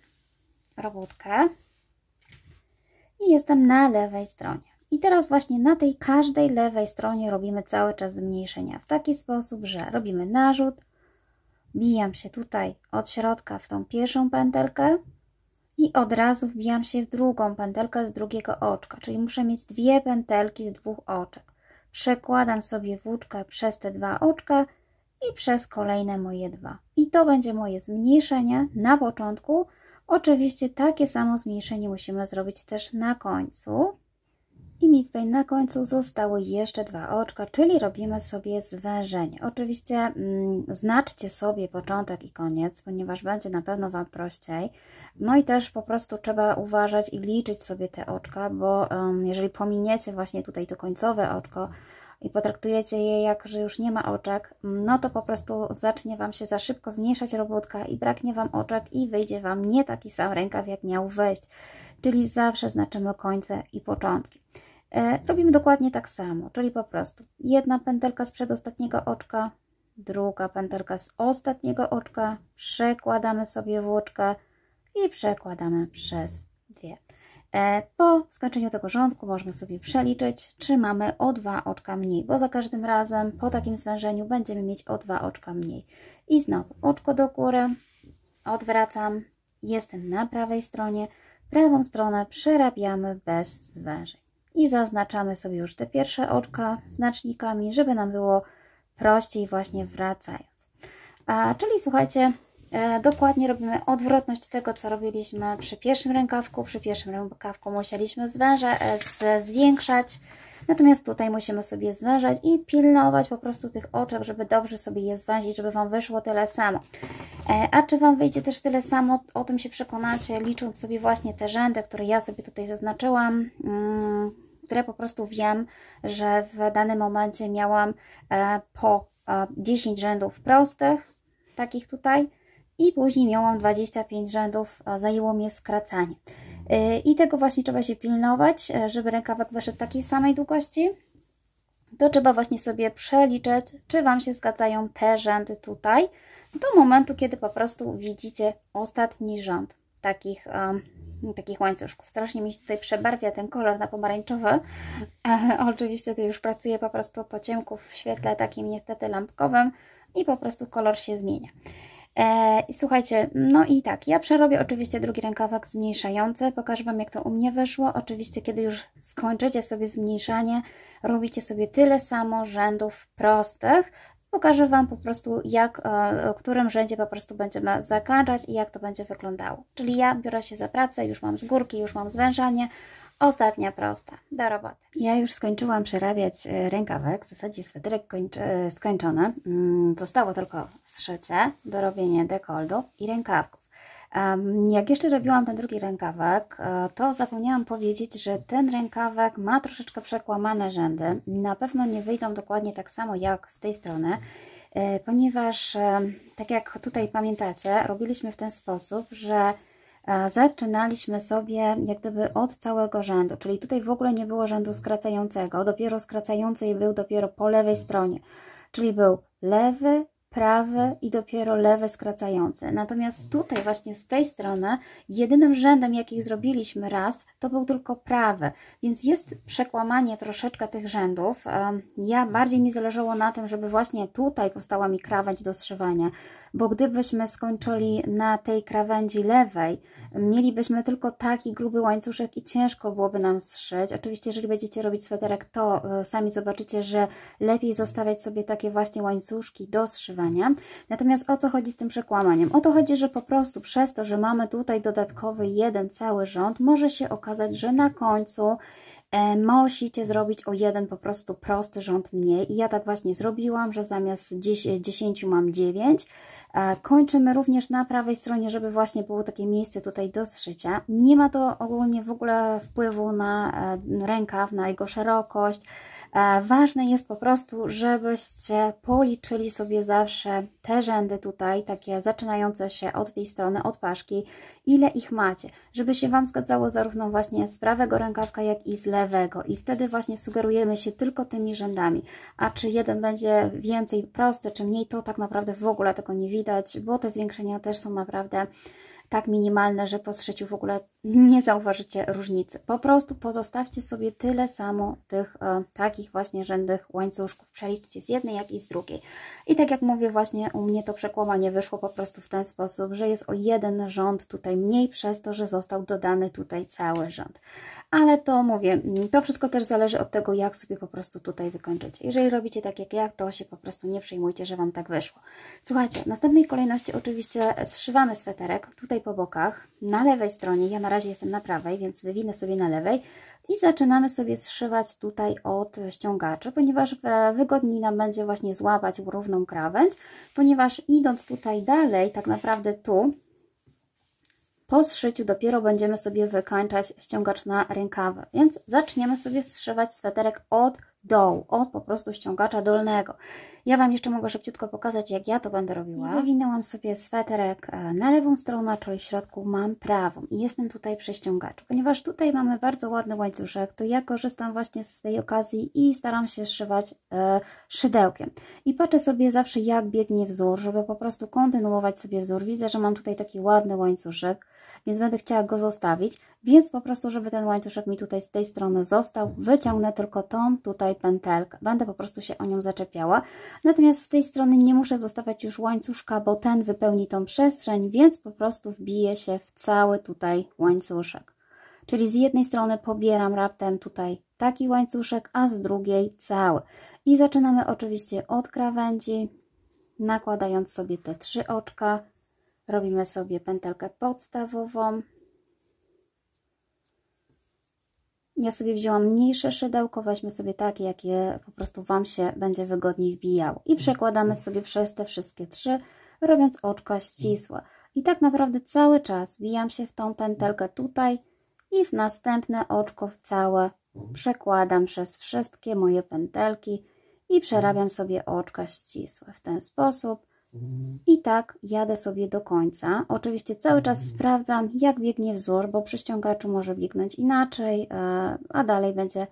robótkę i jestem na lewej stronie. I teraz właśnie na tej każdej lewej stronie robimy cały czas zmniejszenia w taki sposób, że robimy narzut, wbijam się tutaj od środka w tą pierwszą pętelkę i od razu wbijam się w drugą pętelkę z drugiego oczka, czyli muszę mieć dwie pętelki z dwóch oczek. Przekładam sobie włóczkę przez te dwa oczka i przez kolejne moje dwa. I to będzie moje zmniejszenie na początku. Oczywiście takie samo zmniejszenie musimy zrobić też na końcu. I mi tutaj na końcu zostały jeszcze dwa oczka, czyli robimy sobie zwężenie. Oczywiście znaczcie sobie początek i koniec, ponieważ będzie na pewno Wam prościej. No i też po prostu trzeba uważać i liczyć sobie te oczka, bo jeżeli pominiecie właśnie tutaj to końcowe oczko i potraktujecie je jak, że już nie ma oczek, no to po prostu zacznie Wam się za szybko zmniejszać robótka i braknie Wam oczek i wyjdzie Wam nie taki sam rękaw, jak miał wyjść. Czyli zawsze znaczymy końce i początki. Robimy dokładnie tak samo, czyli po prostu jedna pętelka z przedostatniego oczka, druga pętelka z ostatniego oczka, przekładamy sobie włóczkę i przekładamy przez dwie. Po skończeniu tego rządku można sobie przeliczyć, czy mamy o 2 oczka mniej, bo za każdym razem po takim zwężeniu będziemy mieć o 2 oczka mniej. I znowu oczko do góry, odwracam, jestem na prawej stronie, prawą stronę przerabiamy bez zwężeń. I zaznaczamy sobie już te pierwsze oczka znacznikami, żeby nam było prościej właśnie wracając. Czyli słuchajcie, dokładnie robimy odwrotność tego, co robiliśmy przy pierwszym rękawku. Przy pierwszym rękawku musieliśmy zwiększać, natomiast tutaj musimy sobie zwężać i pilnować po prostu tych oczek, żeby dobrze sobie je zwęzić, żeby Wam wyszło tyle samo. A czy Wam wyjdzie też tyle samo, o tym się przekonacie, licząc sobie właśnie te rzędy, które ja sobie tutaj zaznaczyłam, które po prostu wiem, że w danym momencie miałam po 10 rzędów prostych, takich tutaj, i później miałam 25 rzędów, zajęło mnie skracanie. I tego właśnie trzeba się pilnować, żeby rękawek wyszedł takiej samej długości. To trzeba właśnie sobie przeliczyć, czy Wam się zgadzają te rzędy tutaj, do momentu, kiedy po prostu widzicie ostatni rząd takich łańcuszków. Strasznie mi się tutaj przebarwia ten kolor na pomarańczowy. Oczywiście to już pracuję po prostu po ciemku w świetle takim niestety lampkowym i po prostu kolor się zmienia. Słuchajcie, no i tak, ja przerobię oczywiście drugi rękawek zmniejszający, pokażę Wam, jak to u mnie wyszło. Oczywiście, kiedy już skończycie sobie zmniejszanie, robicie sobie tyle samo rzędów prostych. Pokażę Wam po prostu, w którym rzędzie po prostu będziemy zakończać i jak to będzie wyglądało. Czyli ja biorę się za pracę, już mam z górki, już mam zwężanie. Ostatnia prosta, do roboty. Ja już skończyłam przerabiać rękawek, w zasadzie sweterek skończony. Zostało tylko zszycie, dorobienie dekoldu i rękawków. Jak jeszcze robiłam ten drugi rękawek, to zapomniałam powiedzieć, że ten rękawek ma troszeczkę przekłamane rzędy. Na pewno nie wyjdą dokładnie tak samo jak z tej strony, ponieważ tak jak tutaj pamiętacie, robiliśmy w ten sposób, że zaczynaliśmy sobie jak gdyby od całego rzędu, czyli tutaj w ogóle nie było rzędu skracającego, dopiero skracający był dopiero po lewej stronie, czyli był lewy, prawy i dopiero lewy skracający. Natomiast tutaj właśnie z tej strony jedynym rzędem, jaki zrobiliśmy raz, to był tylko prawy, więc jest przekłamanie troszeczkę tych rzędów. Bardziej mi zależało na tym, żeby właśnie tutaj powstała mi krawędź do zszywania, bo gdybyśmy skończyli na tej krawędzi lewej, mielibyśmy tylko taki gruby łańcuszek i ciężko byłoby nam zszyć. Oczywiście, jeżeli będziecie robić sweterek, to sami zobaczycie, że lepiej zostawiać sobie takie właśnie łańcuszki do zszywania. Natomiast o co chodzi z tym przekłamaniem? O to chodzi, że po prostu przez to, że mamy tutaj dodatkowy jeden cały rząd, może się okazać, że na końcu musicie zrobić o jeden po prostu prosty rząd mniej. I ja tak właśnie zrobiłam, że zamiast 10 mam 9. Kończymy również na prawej stronie, żeby właśnie było takie miejsce tutaj do zszycia. Nie ma to ogólnie w ogóle wpływu na rękaw, na jego szerokość. Ważne jest po prostu, żebyście policzyli sobie zawsze te rzędy tutaj, takie zaczynające się od tej strony, od paszki, ile ich macie, żeby się Wam zgadzało zarówno właśnie z prawego rękawka, jak i z lewego. I wtedy właśnie sugerujemy się tylko tymi rzędami. A czy jeden będzie więcej prosty, czy mniej, to tak naprawdę w ogóle tego nie widać, bo te zwiększenia też są naprawdę tak minimalne, że po zszyciu w ogóle nie zauważycie różnicy. Po prostu pozostawcie sobie tyle samo tych takich właśnie rzędnych łańcuszków. Przeliczcie z jednej, jak i z drugiej. I tak jak mówię, właśnie u mnie to przekłamanie wyszło po prostu w ten sposób, że jest o jeden rząd tutaj mniej przez to, że został dodany tutaj cały rząd. Ale to mówię, to wszystko też zależy od tego, jak sobie po prostu tutaj wykończycie. Jeżeli robicie tak jak ja, to się po prostu nie przejmujcie, że Wam tak wyszło. Słuchajcie, w następnej kolejności oczywiście zszywamy sweterek tutaj po bokach, na lewej stronie. Ja na razie jestem na prawej, więc wywinę sobie na lewej i zaczynamy sobie zszywać tutaj od ściągaczy, ponieważ wygodniej nam będzie właśnie złapać równą krawędź, ponieważ idąc tutaj dalej, tak naprawdę tu, po zszyciu dopiero będziemy sobie wykańczać ściągacz na rękawy, więc zaczniemy sobie zszywać sweterek od dołu, od po prostu ściągacza dolnego. Ja Wam jeszcze mogę szybciutko pokazać, jak ja to będę robiła. I wywinęłam sobie sweterek na lewą stronę, czyli w środku mam prawą i jestem tutaj przy ściągaczu. Ponieważ tutaj mamy bardzo ładny łańcuszek, to ja korzystam właśnie z tej okazji i staram się zszywać szydełkiem. I patrzę sobie zawsze, jak biegnie wzór, żeby po prostu kontynuować sobie wzór. Widzę, że mam tutaj taki ładny łańcuszek, więc będę chciała go zostawić, więc po prostu, żeby ten łańcuszek mi tutaj z tej strony został, wyciągnę tylko tą tutaj pętelkę. Będę po prostu się o nią zaczepiała. Natomiast z tej strony nie muszę zostawiać już łańcuszka, bo ten wypełni tą przestrzeń, więc po prostu wbiję się w cały tutaj łańcuszek. Czyli z jednej strony pobieram raptem tutaj taki łańcuszek, a z drugiej cały. I zaczynamy oczywiście od krawędzi, nakładając sobie te 3 oczka. Robimy sobie pętelkę podstawową. Ja sobie wzięłam mniejsze szydełko, weźmy sobie takie, jakie po prostu Wam się będzie wygodniej wbijało. I przekładamy sobie przez te wszystkie 3, robiąc oczka ścisłe. I tak naprawdę cały czas wbijam się w tą pętelkę tutaj i w następne oczko w całe przekładam przez wszystkie moje pętelki i przerabiam sobie oczka ścisłe w ten sposób. I tak jadę sobie do końca. Oczywiście cały czas sprawdzam, jak biegnie wzór, bo przy ściągaczu może biegnąć inaczej, a dalej będzie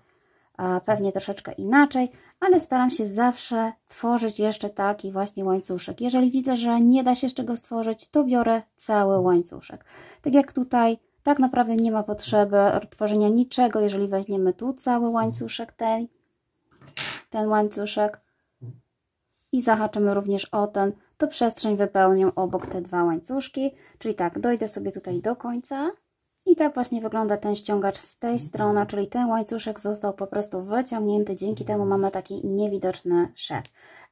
pewnie troszeczkę inaczej, ale staram się zawsze tworzyć jeszcze taki właśnie łańcuszek. Jeżeli widzę, że nie da się z czego stworzyć, to biorę cały łańcuszek. Tak jak tutaj, tak naprawdę nie ma potrzeby tworzenia niczego, jeżeli weźmiemy tu cały łańcuszek, ten łańcuszek i zahaczymy również o ten, to przestrzeń wypełnią obok te 2 łańcuszki, czyli tak, dojdę sobie tutaj do końca i tak właśnie wygląda ten ściągacz z tej strony, czyli ten łańcuszek został po prostu wyciągnięty, dzięki temu mamy taki niewidoczny szef.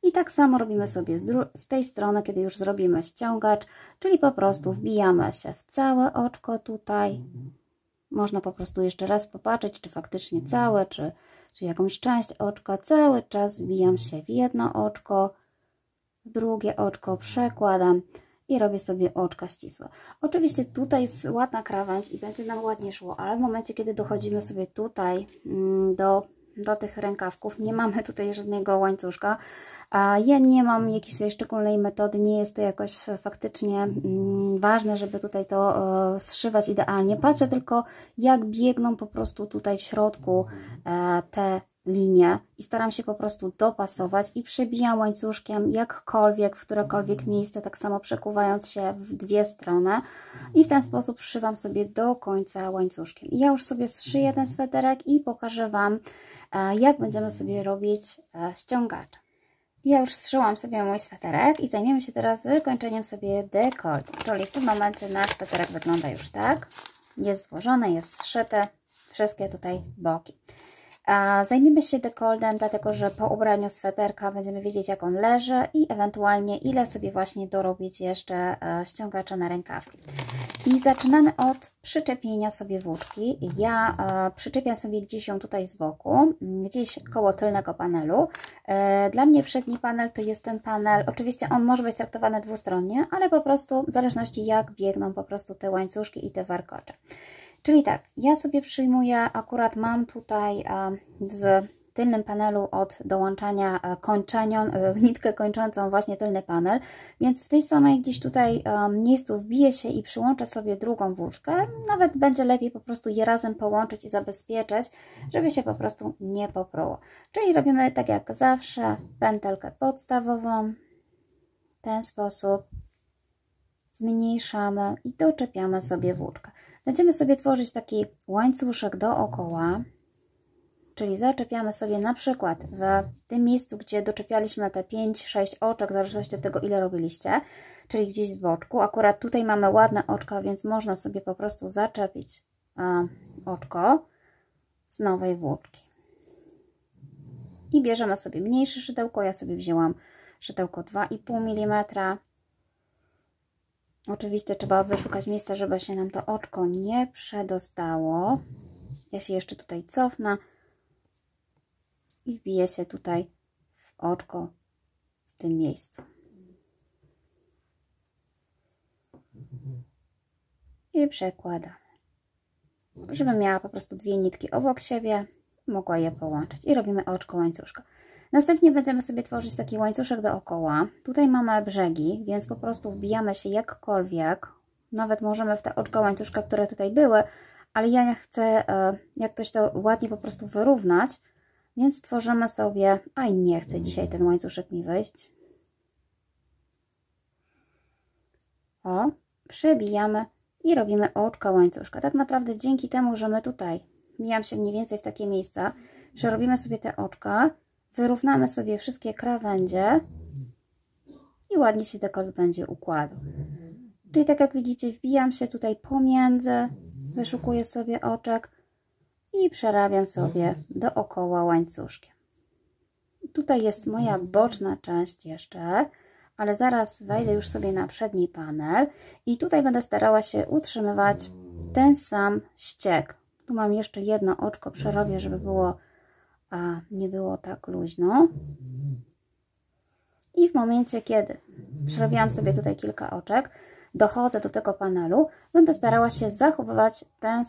I tak samo robimy sobie z tej strony, kiedy już zrobimy ściągacz, czyli po prostu wbijamy się w całe oczko tutaj. Można po prostu jeszcze raz popatrzeć, czy faktycznie całe, czy jakąś część oczka. Cały czas wbijam się w jedno oczko, w drugie oczko przekładam i robię sobie oczka ścisłe. Oczywiście tutaj jest ładna krawędź i będzie nam ładnie szło, ale w momencie, kiedy dochodzimy sobie tutaj do tych rękawków, nie mamy tutaj żadnego łańcuszka, a ja nie mam jakiejś tutaj szczególnej metody, nie jest to jakoś faktycznie ważne, żeby tutaj to zszywać idealnie. Patrzę tylko, jak biegną po prostu tutaj w środku te linie i staram się po prostu dopasować i przebijam łańcuszkiem jakkolwiek, w którekolwiek miejsce, tak samo przekuwając się w 2 strony i w ten sposób zszywam sobie do końca łańcuszkiem. I ja już sobie zszyję ten sweterek i pokażę Wam, jak będziemy sobie robić ściągacz. Ja już zszyłam sobie mój sweterek i zajmiemy się teraz wykończeniem sobie dekoltu. Czyli w tym momencie nasz sweterek wygląda już tak. Jest złożony, jest zszyty, wszystkie tutaj boki. Zajmiemy się dekoltem, dlatego że po ubraniu sweterka będziemy wiedzieć, jak on leży i ewentualnie ile sobie właśnie dorobić jeszcze ściągacza na rękawki. I zaczynamy od przyczepienia sobie włóczki. Ja przyczepiam sobie gdzieś ją tutaj z boku, gdzieś koło tylnego panelu. Dla mnie przedni panel to jest ten panel, oczywiście on może być traktowany dwustronnie, ale po prostu w zależności jak biegną po prostu te łańcuszki i te warkocze. Czyli tak, ja sobie przyjmuję, akurat mam tutaj z tylnym panelu od dołączania nitkę kończącą właśnie tylny panel, więc w tej samej gdzieś tutaj miejscu wbiję się i przyłączę sobie drugą włóczkę. Nawet będzie lepiej po prostu je razem połączyć i zabezpieczać, żeby się po prostu nie popruło. Czyli robimy tak jak zawsze, pętelkę podstawową, w ten sposób zmniejszamy i doczepiamy sobie włóczkę. Będziemy sobie tworzyć taki łańcuszek dookoła, czyli zaczepiamy sobie na przykład w tym miejscu, gdzie doczepialiśmy te 5-6 oczek, w zależności od tego, ile robiliście, czyli gdzieś z boczku. Akurat tutaj mamy ładne oczka, więc można sobie po prostu zaczepić oczko z nowej włóczki. I bierzemy sobie mniejsze szydełko. Ja sobie wzięłam szydełko 2,5 mm. Oczywiście trzeba wyszukać miejsca, żeby się nam to oczko nie przedostało. Ja się jeszcze tutaj cofnę i wbiję się tutaj w oczko w tym miejscu. I przekładam, żeby miała po prostu dwie nitki obok siebie, mogła je połączyć i robimy oczko łańcuszka. Następnie będziemy sobie tworzyć taki łańcuszek dookoła. Tutaj mamy brzegi, więc po prostu wbijamy się jakkolwiek. Nawet możemy w te oczka łańcuszka, które tutaj były, ale ja chcę jakoś to ładnie po prostu wyrównać, więc tworzymy sobie, a nie chcę dzisiaj ten łańcuszek mi wyjść. O, przebijamy i robimy oczka łańcuszka. Tak naprawdę dzięki temu, że my tutaj wbijam się mniej więcej w takie miejsca, przerobimy sobie te oczka, wyrównamy sobie wszystkie krawędzie i ładnie się dekolt będzie układał. Czyli tak jak widzicie, wbijam się tutaj pomiędzy, wyszukuję sobie oczek i przerabiam sobie dookoła łańcuszkiem. Tutaj jest moja boczna część jeszcze, ale zaraz wejdę już sobie na przedni panel i tutaj będę starała się utrzymywać ten sam ścieg. Tu mam jeszcze jedno oczko, przerobię, żeby było, nie było tak luźno. I w momencie, kiedy przerobiłam sobie tutaj kilka oczek, dochodzę do tego panelu, będę starała się zachowywać tę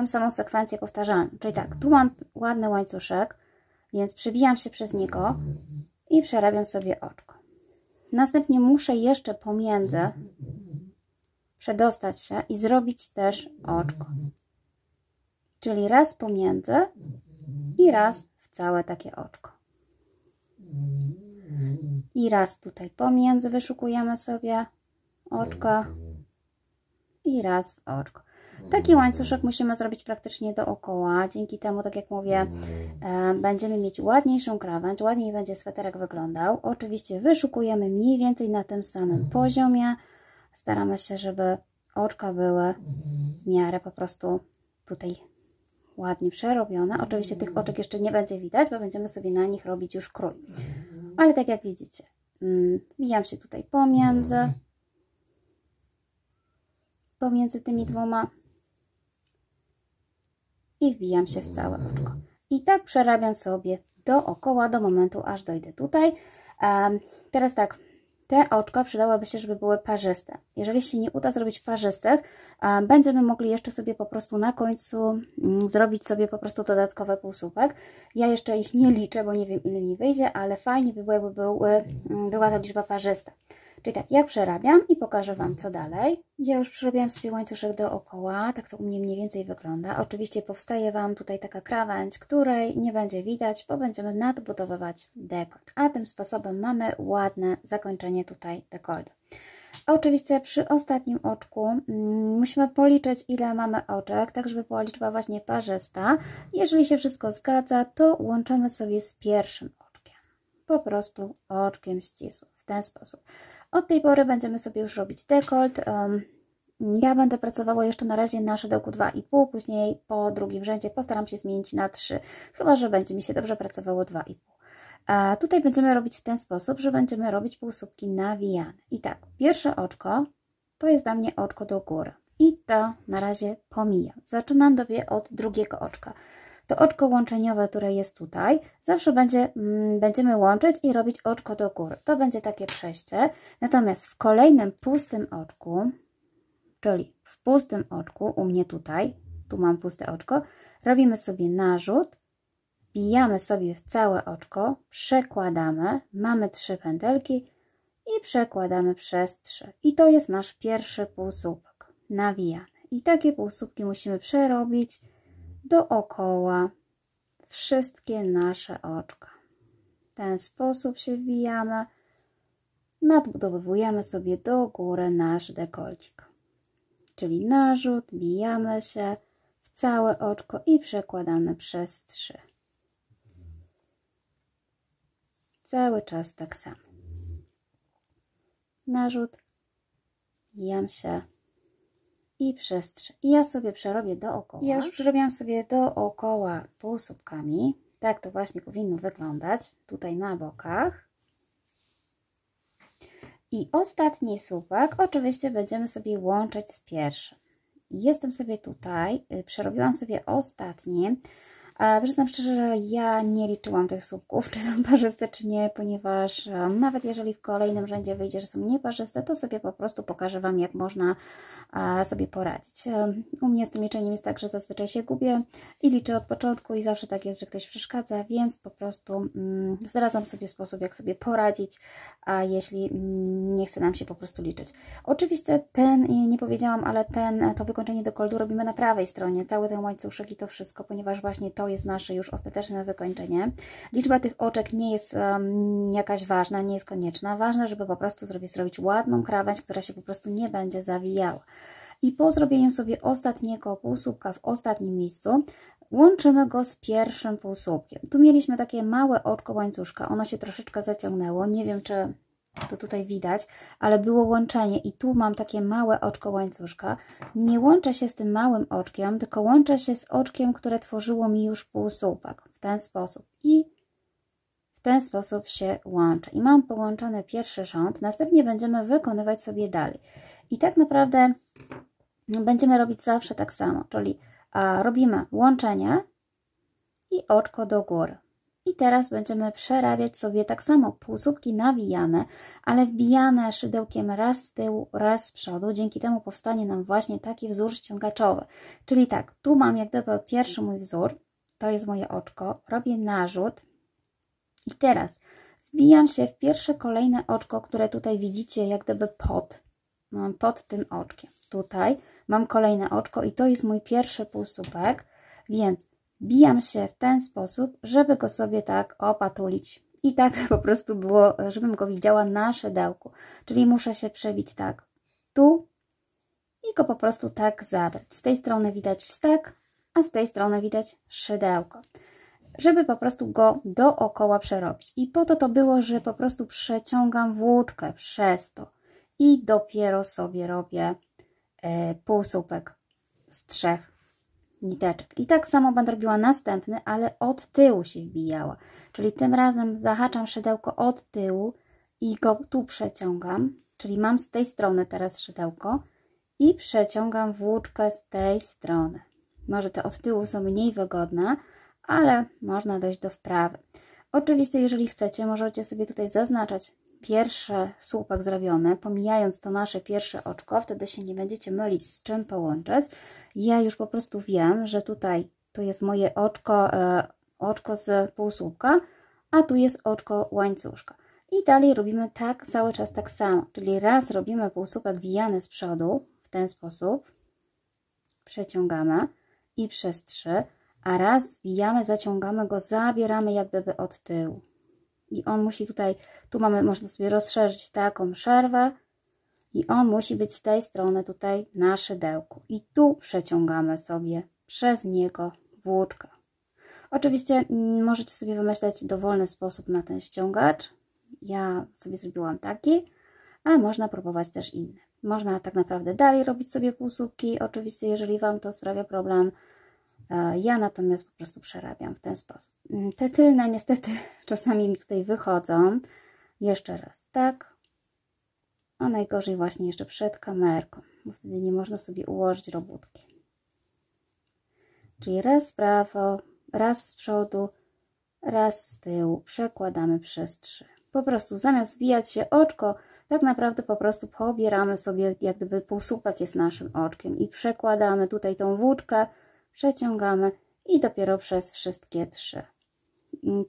samą sekwencję powtarzalną. Czyli tak, tu mam ładny łańcuszek, więc przebijam się przez niego i przerabiam sobie oczko. Następnie muszę jeszcze pomiędzy przedostać się i zrobić też oczko. Czyli raz pomiędzy i raz w całe takie oczko. I raz tutaj pomiędzy wyszukujemy sobie oczko i raz w oczko. Taki łańcuszek musimy zrobić praktycznie dookoła. Dzięki temu, tak jak mówię, będziemy mieć ładniejszą krawędź, ładniej będzie sweterek wyglądał. Oczywiście wyszukujemy mniej więcej na tym samym poziomie. Staramy się, żeby oczka były w miarę po prostu tutaj ładnie przerobione. Oczywiście tych oczek jeszcze nie będzie widać, bo będziemy sobie na nich robić już krój. Ale tak jak widzicie, wbijam się tutaj pomiędzy tymi dwoma i wbijam się w całe oczko. I tak przerabiam sobie dookoła do momentu, aż dojdę tutaj. Teraz tak, te oczka przydałoby się, żeby były parzyste. Jeżeli się nie uda zrobić parzystych, będziemy mogli jeszcze sobie po prostu na końcu zrobić sobie po prostu dodatkowy półsłupek. Ja jeszcze ich nie liczę, bo nie wiem, ile mi wyjdzie, ale fajnie by było, jakby była ta liczba parzysta. Czyli tak, ja przerabiam i pokażę Wam, co dalej. Ja już przerobiłam sobie łańcuszek dookoła, tak to u mnie mniej więcej wygląda. Oczywiście powstaje Wam tutaj taka krawędź, której nie będzie widać, bo będziemy nadbudowywać dekolt. A tym sposobem mamy ładne zakończenie tutaj dekoltu. Oczywiście przy ostatnim oczku musimy policzyć, ile mamy oczek, tak żeby była liczba właśnie parzysta. Jeżeli się wszystko zgadza, to łączymy sobie z pierwszym oczkiem. Po prostu oczkiem ścisłym, w ten sposób. Od tej pory będziemy sobie już robić dekolt. Ja będę pracowała jeszcze na razie na szydełku 2,5, później po drugim rzędzie postaram się zmienić na 3, chyba że będzie mi się dobrze pracowało 2,5. A tutaj będziemy robić w ten sposób, że będziemy robić półsłupki nawijane. I tak, pierwsze oczko to jest dla mnie oczko do góry i to na razie pomijam. Zaczynam sobie od drugiego oczka. To oczko łączeniowe, które jest tutaj, zawsze będziemy łączyć i robić oczko do góry. To będzie takie przejście. Natomiast w kolejnym pustym oczku, czyli w pustym oczku, u mnie tutaj, tu mam puste oczko, robimy sobie narzut, wbijamy sobie w całe oczko, przekładamy, mamy 3 pętelki i przekładamy przez 3. I to jest nasz pierwszy półsłupek nawijany. I takie półsłupki musimy przerobić dookoła wszystkie nasze oczka. W ten sposób się wbijamy, nadbudowujemy sobie do góry nasz dekolcik. czyli narzut, wbijamy się w całe oczko i przekładamy przez 3. Cały czas tak samo. Narzut, wbijam się i przez 3. I ja sobie przerobię dookoła. Ja już przerobiłam sobie dookoła półsłupkami. Tak to właśnie powinno wyglądać. Tutaj na bokach. I ostatni słupek oczywiście będziemy sobie łączyć z pierwszym. Jestem sobie tutaj, przerobiłam sobie ostatni. Przyznam szczerze, że ja nie liczyłam tych słupków, czy są parzyste, czy nie, ponieważ nawet jeżeli w kolejnym rzędzie wyjdzie, że są nieparzyste, to sobie po prostu pokażę Wam, jak można sobie poradzić. U mnie z tym liczeniem jest tak, że zazwyczaj się gubię i liczę od początku i zawsze tak jest, że ktoś przeszkadza, więc po prostu znalazłam sobie sposób, jak sobie poradzić, a jeśli nie chce nam się po prostu liczyć. Oczywiście nie powiedziałam, ale to wykończenie do koldu robimy na prawej stronie, cały ten łańcuszek i to wszystko, ponieważ właśnie to jest nasze już ostateczne wykończenie. Liczba tych oczek nie jest jakaś ważna, nie jest konieczna. Ważne, żeby po prostu zrobić ładną krawędź, która się po prostu nie będzie zawijała. I po zrobieniu sobie ostatniego półsłupka w ostatnim miejscu, łączymy go z pierwszym półsłupkiem. Tu mieliśmy takie małe oczko łańcuszka, ono się troszeczkę zaciągnęło, nie wiem, czy to tutaj widać, ale było łączenie i tu mam takie małe oczko łańcuszka. Nie łączę się z tym małym oczkiem, tylko łączę się z oczkiem, które tworzyło mi już półsłupek. W ten sposób. I w ten sposób się łączę. I mam połączony pierwszy rząd. Następnie będziemy wykonywać sobie dalej. I tak naprawdę będziemy robić zawsze tak samo, czyli robimy łączenie i oczko do góry. I teraz będziemy przerabiać sobie tak samo półsłupki nawijane, ale wbijane szydełkiem raz z tyłu, raz z przodu. Dzięki temu powstanie nam właśnie taki wzór ściągaczowy. Czyli tak, tu mam jak gdyby pierwszy mój wzór, to jest moje oczko, robię narzut i teraz wbijam się w pierwsze kolejne oczko, które tutaj widzicie jak gdyby pod tym oczkiem. Tutaj mam kolejne oczko i to jest mój pierwszy półsłupek, więc wbijam się w ten sposób, żeby go sobie tak opatulić. I tak po prostu było, żebym go widziała na szydełku. Czyli muszę się przebić tak tu i go po prostu tak zabrać. Z tej strony widać stek, a z tej strony widać szydełko. Żeby po prostu go dookoła przerobić. I po to było, że po prostu przeciągam włóczkę przez to. I dopiero sobie robię półsłupek z 3 niteczek. I tak samo będę robiła następny, ale od tyłu się wbijała. Czyli tym razem zahaczam szydełko od tyłu i go tu przeciągam. Czyli mam z tej strony teraz szydełko i przeciągam włóczkę z tej strony. Może te od tyłu są mniej wygodne, ale można dojść do wprawy. Oczywiście, jeżeli chcecie, możecie sobie tutaj zaznaczać pierwszy słupek zrobiony, pomijając to nasze pierwsze oczko, wtedy się nie będziecie mylić, z czym połączyć. Ja już po prostu wiem, że tutaj to jest moje oczko z półsłupka, a tu jest oczko łańcuszka. I dalej robimy tak cały czas tak samo, czyli raz robimy półsłupek wijany z przodu, w ten sposób, przeciągamy i przez 3, a raz wbijamy, zaciągamy go, zabieramy jak gdyby od tyłu. I on musi tutaj, tu mamy, można sobie rozszerzyć taką przerwę i on musi być z tej strony tutaj na szydełku. I tu przeciągamy sobie przez niego włóczkę. Oczywiście możecie sobie wymyśleć dowolny sposób na ten ściągacz. Ja sobie zrobiłam taki, a można próbować też inny. Można tak naprawdę dalej robić sobie półsłupki, oczywiście jeżeli Wam to sprawia problem. Ja natomiast po prostu przerabiam w ten sposób. Te tylne niestety czasami mi tutaj wychodzą. Jeszcze raz tak. A najgorzej właśnie jeszcze przed kamerką, bo wtedy nie można sobie ułożyć robótki. Czyli raz z prawo, raz z przodu, raz z tyłu. Przekładamy przez 3. Po prostu zamiast zwijać się oczko, tak naprawdę po prostu pobieramy sobie, jak gdyby półsłupek jest naszym oczkiem i przekładamy tutaj tą włóczkę, przeciągamy i dopiero przez wszystkie 3.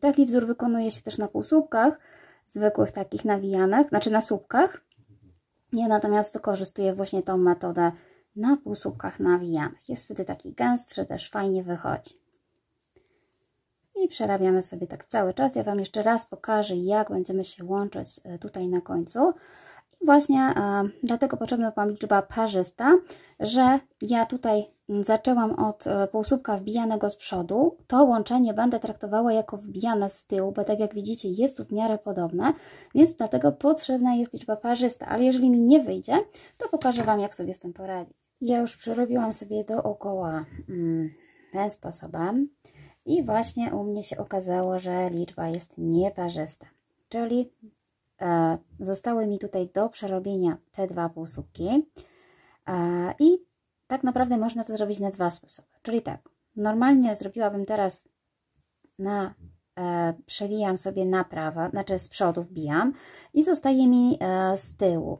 Taki wzór wykonuje się też na półsłupkach, zwykłych takich nawijanych, znaczy na słupkach. Ja natomiast wykorzystuję właśnie tą metodę na półsłupkach nawijanych. Jest wtedy taki gęstszy, też fajnie wychodzi. I przerabiamy sobie tak cały czas. Ja Wam jeszcze raz pokażę, jak będziemy się łączyć tutaj na końcu. I właśnie dlatego potrzebna Wam liczba parzysta, że ja tutaj zaczęłam od półsłupka wbijanego z przodu. To łączenie będę traktowała jako wbijane z tyłu, bo tak jak widzicie jest tu w miarę podobne, więc dlatego potrzebna jest liczba parzysta, ale jeżeli mi nie wyjdzie, to pokażę Wam, jak sobie z tym poradzić. Ja już przerobiłam sobie dookoła tym sposobem i właśnie u mnie się okazało, że liczba jest nieparzysta, czyli zostały mi tutaj do przerobienia te dwa półsłupki i tak naprawdę można to zrobić na dwa sposoby, czyli tak, normalnie zrobiłabym teraz przewijam sobie na prawo, znaczy z przodu wbijam i zostaje mi z tyłu.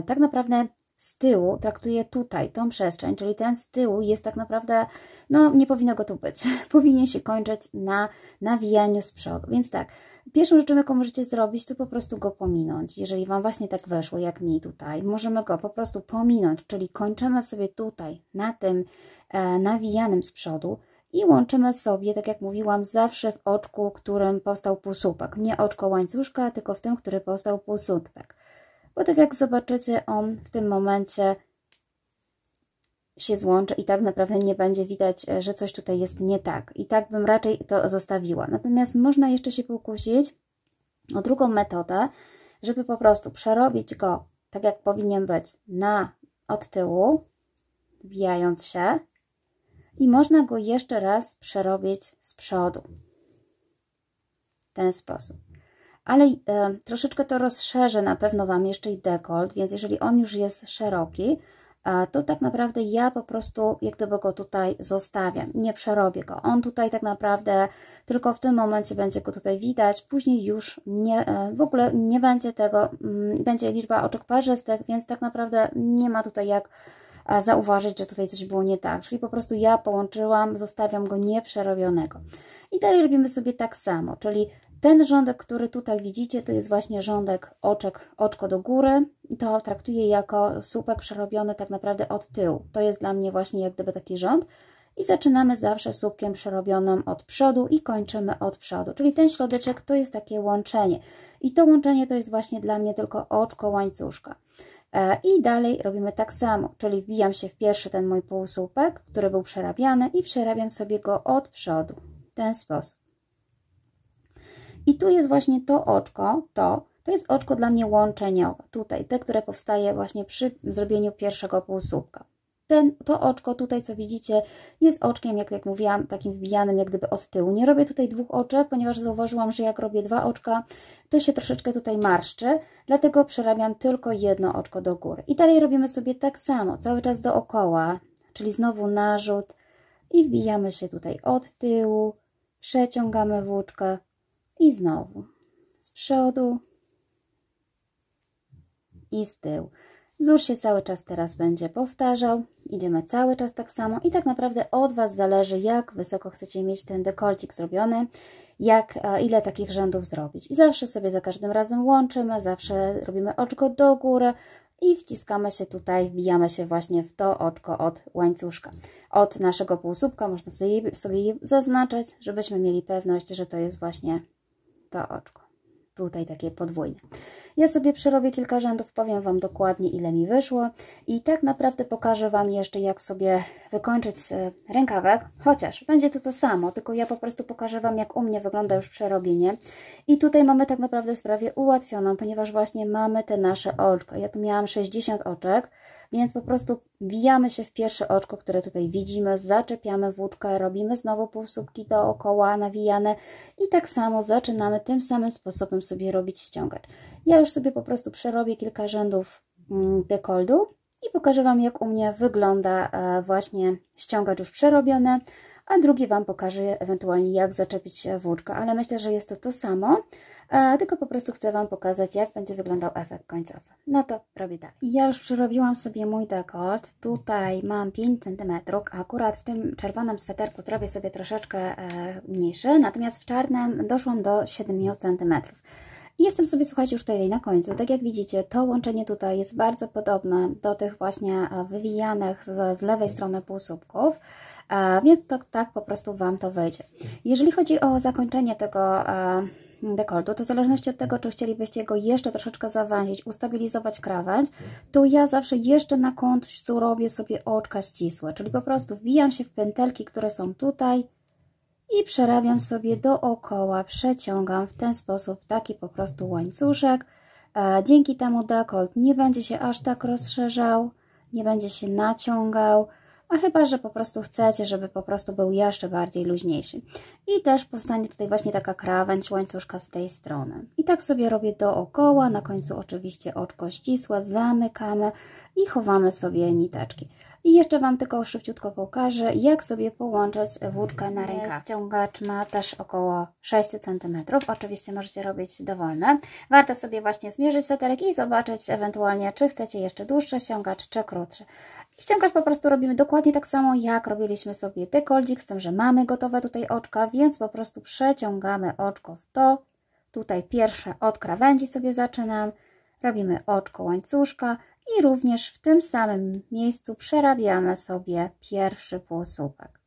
Tak naprawdę z tyłu traktuję tutaj tą przestrzeń, czyli ten z tyłu jest tak naprawdę, no nie powinno go tu być, powinien się kończyć na nawijaniu z przodu, więc tak, pierwszą rzeczą, jaką możecie zrobić, to po prostu go pominąć. Jeżeli Wam właśnie tak weszło, jak mi tutaj, możemy go po prostu pominąć, czyli kończymy sobie tutaj na tym nawijanym z przodu i łączymy sobie, tak jak mówiłam, zawsze w oczku, którym powstał półsłupek. Nie oczko łańcuszka, tylko w tym, który powstał półsłupek. Bo tak jak zobaczycie, on w tym momencie się złączy i tak naprawdę nie będzie widać, że coś tutaj jest nie tak. I tak bym raczej to zostawiła. Natomiast można jeszcze się pokusić o drugą metodę, żeby po prostu przerobić go tak jak powinien być od tyłu, wbijając się. I można go jeszcze raz przerobić z przodu. W ten sposób. Ale troszeczkę to rozszerzę na pewno Wam jeszcze i dekolt, więc jeżeli on już jest szeroki, to tak naprawdę ja po prostu jak gdyby go tutaj zostawiam, nie przerobię go. On tutaj tak naprawdę tylko w tym momencie będzie go tutaj widać, później już nie, w ogóle nie będzie tego, będzie liczba oczek parzystych, więc tak naprawdę nie ma tutaj jak zauważyć, że tutaj coś było nie tak. Czyli po prostu ja połączyłam, zostawiam go nieprzerobionego. I dalej robimy sobie tak samo, czyli ten rządek, który tutaj widzicie, to jest właśnie rządek oczko do góry. To traktuję jako słupek przerobiony tak naprawdę od tyłu. To jest dla mnie właśnie jak gdyby taki rząd. I zaczynamy zawsze słupkiem przerobionym od przodu i kończymy od przodu. Czyli ten środeczek to jest takie łączenie. I to łączenie to jest właśnie dla mnie tylko oczko łańcuszka. I dalej robimy tak samo, czyli wbijam się w pierwszy ten mój półsłupek, który był przerabiany i przerabiam sobie go od przodu. W ten sposób. I tu jest właśnie to oczko, to jest oczko dla mnie łączeniowe. Tutaj, te, które powstaje właśnie przy zrobieniu pierwszego półsłupka. To oczko tutaj, co widzicie, jest oczkiem, jak mówiłam, takim wbijanym jak gdyby od tyłu. Nie robię tutaj dwóch oczek, ponieważ zauważyłam, że jak robię dwa oczka, to się troszeczkę tutaj marszczy, dlatego przerabiam tylko jedno oczko do góry. I dalej robimy sobie tak samo, cały czas dookoła, czyli znowu narzut i wbijamy się tutaj od tyłu, przeciągamy włóczkę i znowu z przodu i z tyłu. Wzór się cały czas teraz będzie powtarzał, idziemy cały czas tak samo i tak naprawdę od Was zależy, jak wysoko chcecie mieć ten dekolcik zrobiony, ile takich rzędów zrobić. I zawsze sobie za każdym razem łączymy, zawsze robimy oczko do góry i wciskamy się tutaj, wbijamy się właśnie w to oczko od łańcuszka. Od naszego półsłupka można sobie je zaznaczać, żebyśmy mieli pewność, że to jest właśnie to oczko. Tutaj takie podwójne. Ja sobie przerobię kilka rzędów, powiem Wam dokładnie, ile mi wyszło i tak naprawdę pokażę Wam jeszcze, jak sobie wykończyć rękawek, chociaż będzie to samo, tylko ja po prostu pokażę Wam, jak u mnie wygląda już przerobienie i tutaj mamy tak naprawdę sprawę ułatwioną, ponieważ właśnie mamy te nasze oczka. Ja tu miałam 60 oczek, więc po prostu wbijamy się w pierwsze oczko, które tutaj widzimy, zaczepiamy włóczkę, robimy znowu półsłupki dookoła nawijane i tak samo zaczynamy tym samym sposobem sobie robić ściągacz. Ja już sobie po prostu przerobię kilka rzędów dekoldu i pokażę Wam, jak u mnie wygląda właśnie ściągacz już przerobiony, a drugi Wam pokażę ewentualnie, jak zaczepić włóczkę, ale myślę, że jest to samo, tylko po prostu chcę Wam pokazać, jak będzie wyglądał efekt końcowy. No to robię dalej. Ja już przerobiłam sobie mój dekolt, tutaj mam 5 cm, a akurat w tym czerwonym sweterku zrobię sobie troszeczkę mniejszy, natomiast w czarnym doszłam do 7 cm. I jestem sobie, słuchajcie, już tutaj na końcu. Tak jak widzicie, to łączenie tutaj jest bardzo podobne do tych właśnie wywijanych z lewej strony półsłupków, więc tak po prostu Wam to wyjdzie. Jeżeli chodzi o zakończenie dekoltu, to w zależności od tego, czy chcielibyście go jeszcze troszeczkę zawęzić, ustabilizować krawędź, to ja zawsze jeszcze na końcu robię sobie oczka ścisłe, czyli po prostu wbijam się w pętelki, które są tutaj i przerabiam sobie dookoła, przeciągam w ten sposób taki po prostu łańcuszek. Dzięki temu dekolt nie będzie się aż tak rozszerzał, nie będzie się naciągał, a chyba że po prostu chcecie, żeby po prostu był jeszcze bardziej luźniejszy. I też powstanie tutaj właśnie taka krawędź łańcuszka z tej strony. I tak sobie robię dookoła, na końcu oczywiście oczko ścisłe, zamykamy i chowamy sobie niteczki. I jeszcze Wam tylko szybciutko pokażę, jak sobie połączyć włóczkę na rękach. Ściągacz ma też około 6 cm. Oczywiście możecie robić dowolne. Warto sobie właśnie zmierzyć sweterek i zobaczyć ewentualnie, czy chcecie jeszcze dłuższy ściągacz, czy krótszy. I ściągacz po prostu robimy dokładnie tak samo, jak robiliśmy sobie dekolcik, z tym, że mamy gotowe tutaj oczka, więc po prostu przeciągamy oczko w to. Tutaj pierwsze od krawędzi sobie zaczynam. Robimy oczko łańcuszka i również w tym samym miejscu przerabiamy sobie pierwszy półsłupek.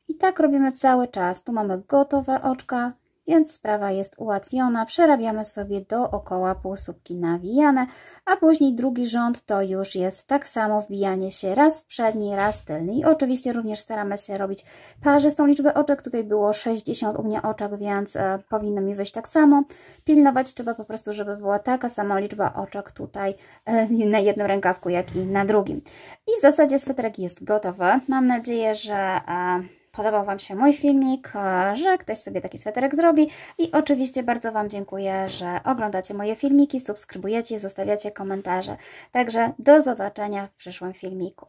I tak robimy cały czas. Tu mamy gotowe oczka, więc sprawa jest ułatwiona. Przerabiamy sobie dookoła półsłupki nawijane, a później drugi rząd to już jest tak samo wbijanie się raz przedni, raz tylny. I oczywiście również staramy się robić parzystą liczbę oczek. Tutaj było 60 u mnie oczek, więc powinno mi wyjść tak samo. Pilnować trzeba po prostu, żeby była taka sama liczba oczek tutaj na jednym rękawku, jak i na drugim. I w zasadzie sweterek jest gotowy. Mam nadzieję, że podobał Wam się mój filmik, że ktoś sobie taki sweterek zrobi i oczywiście bardzo Wam dziękuję, że oglądacie moje filmiki, subskrybujecie, zostawiacie komentarze. Także do zobaczenia w przyszłym filmiku.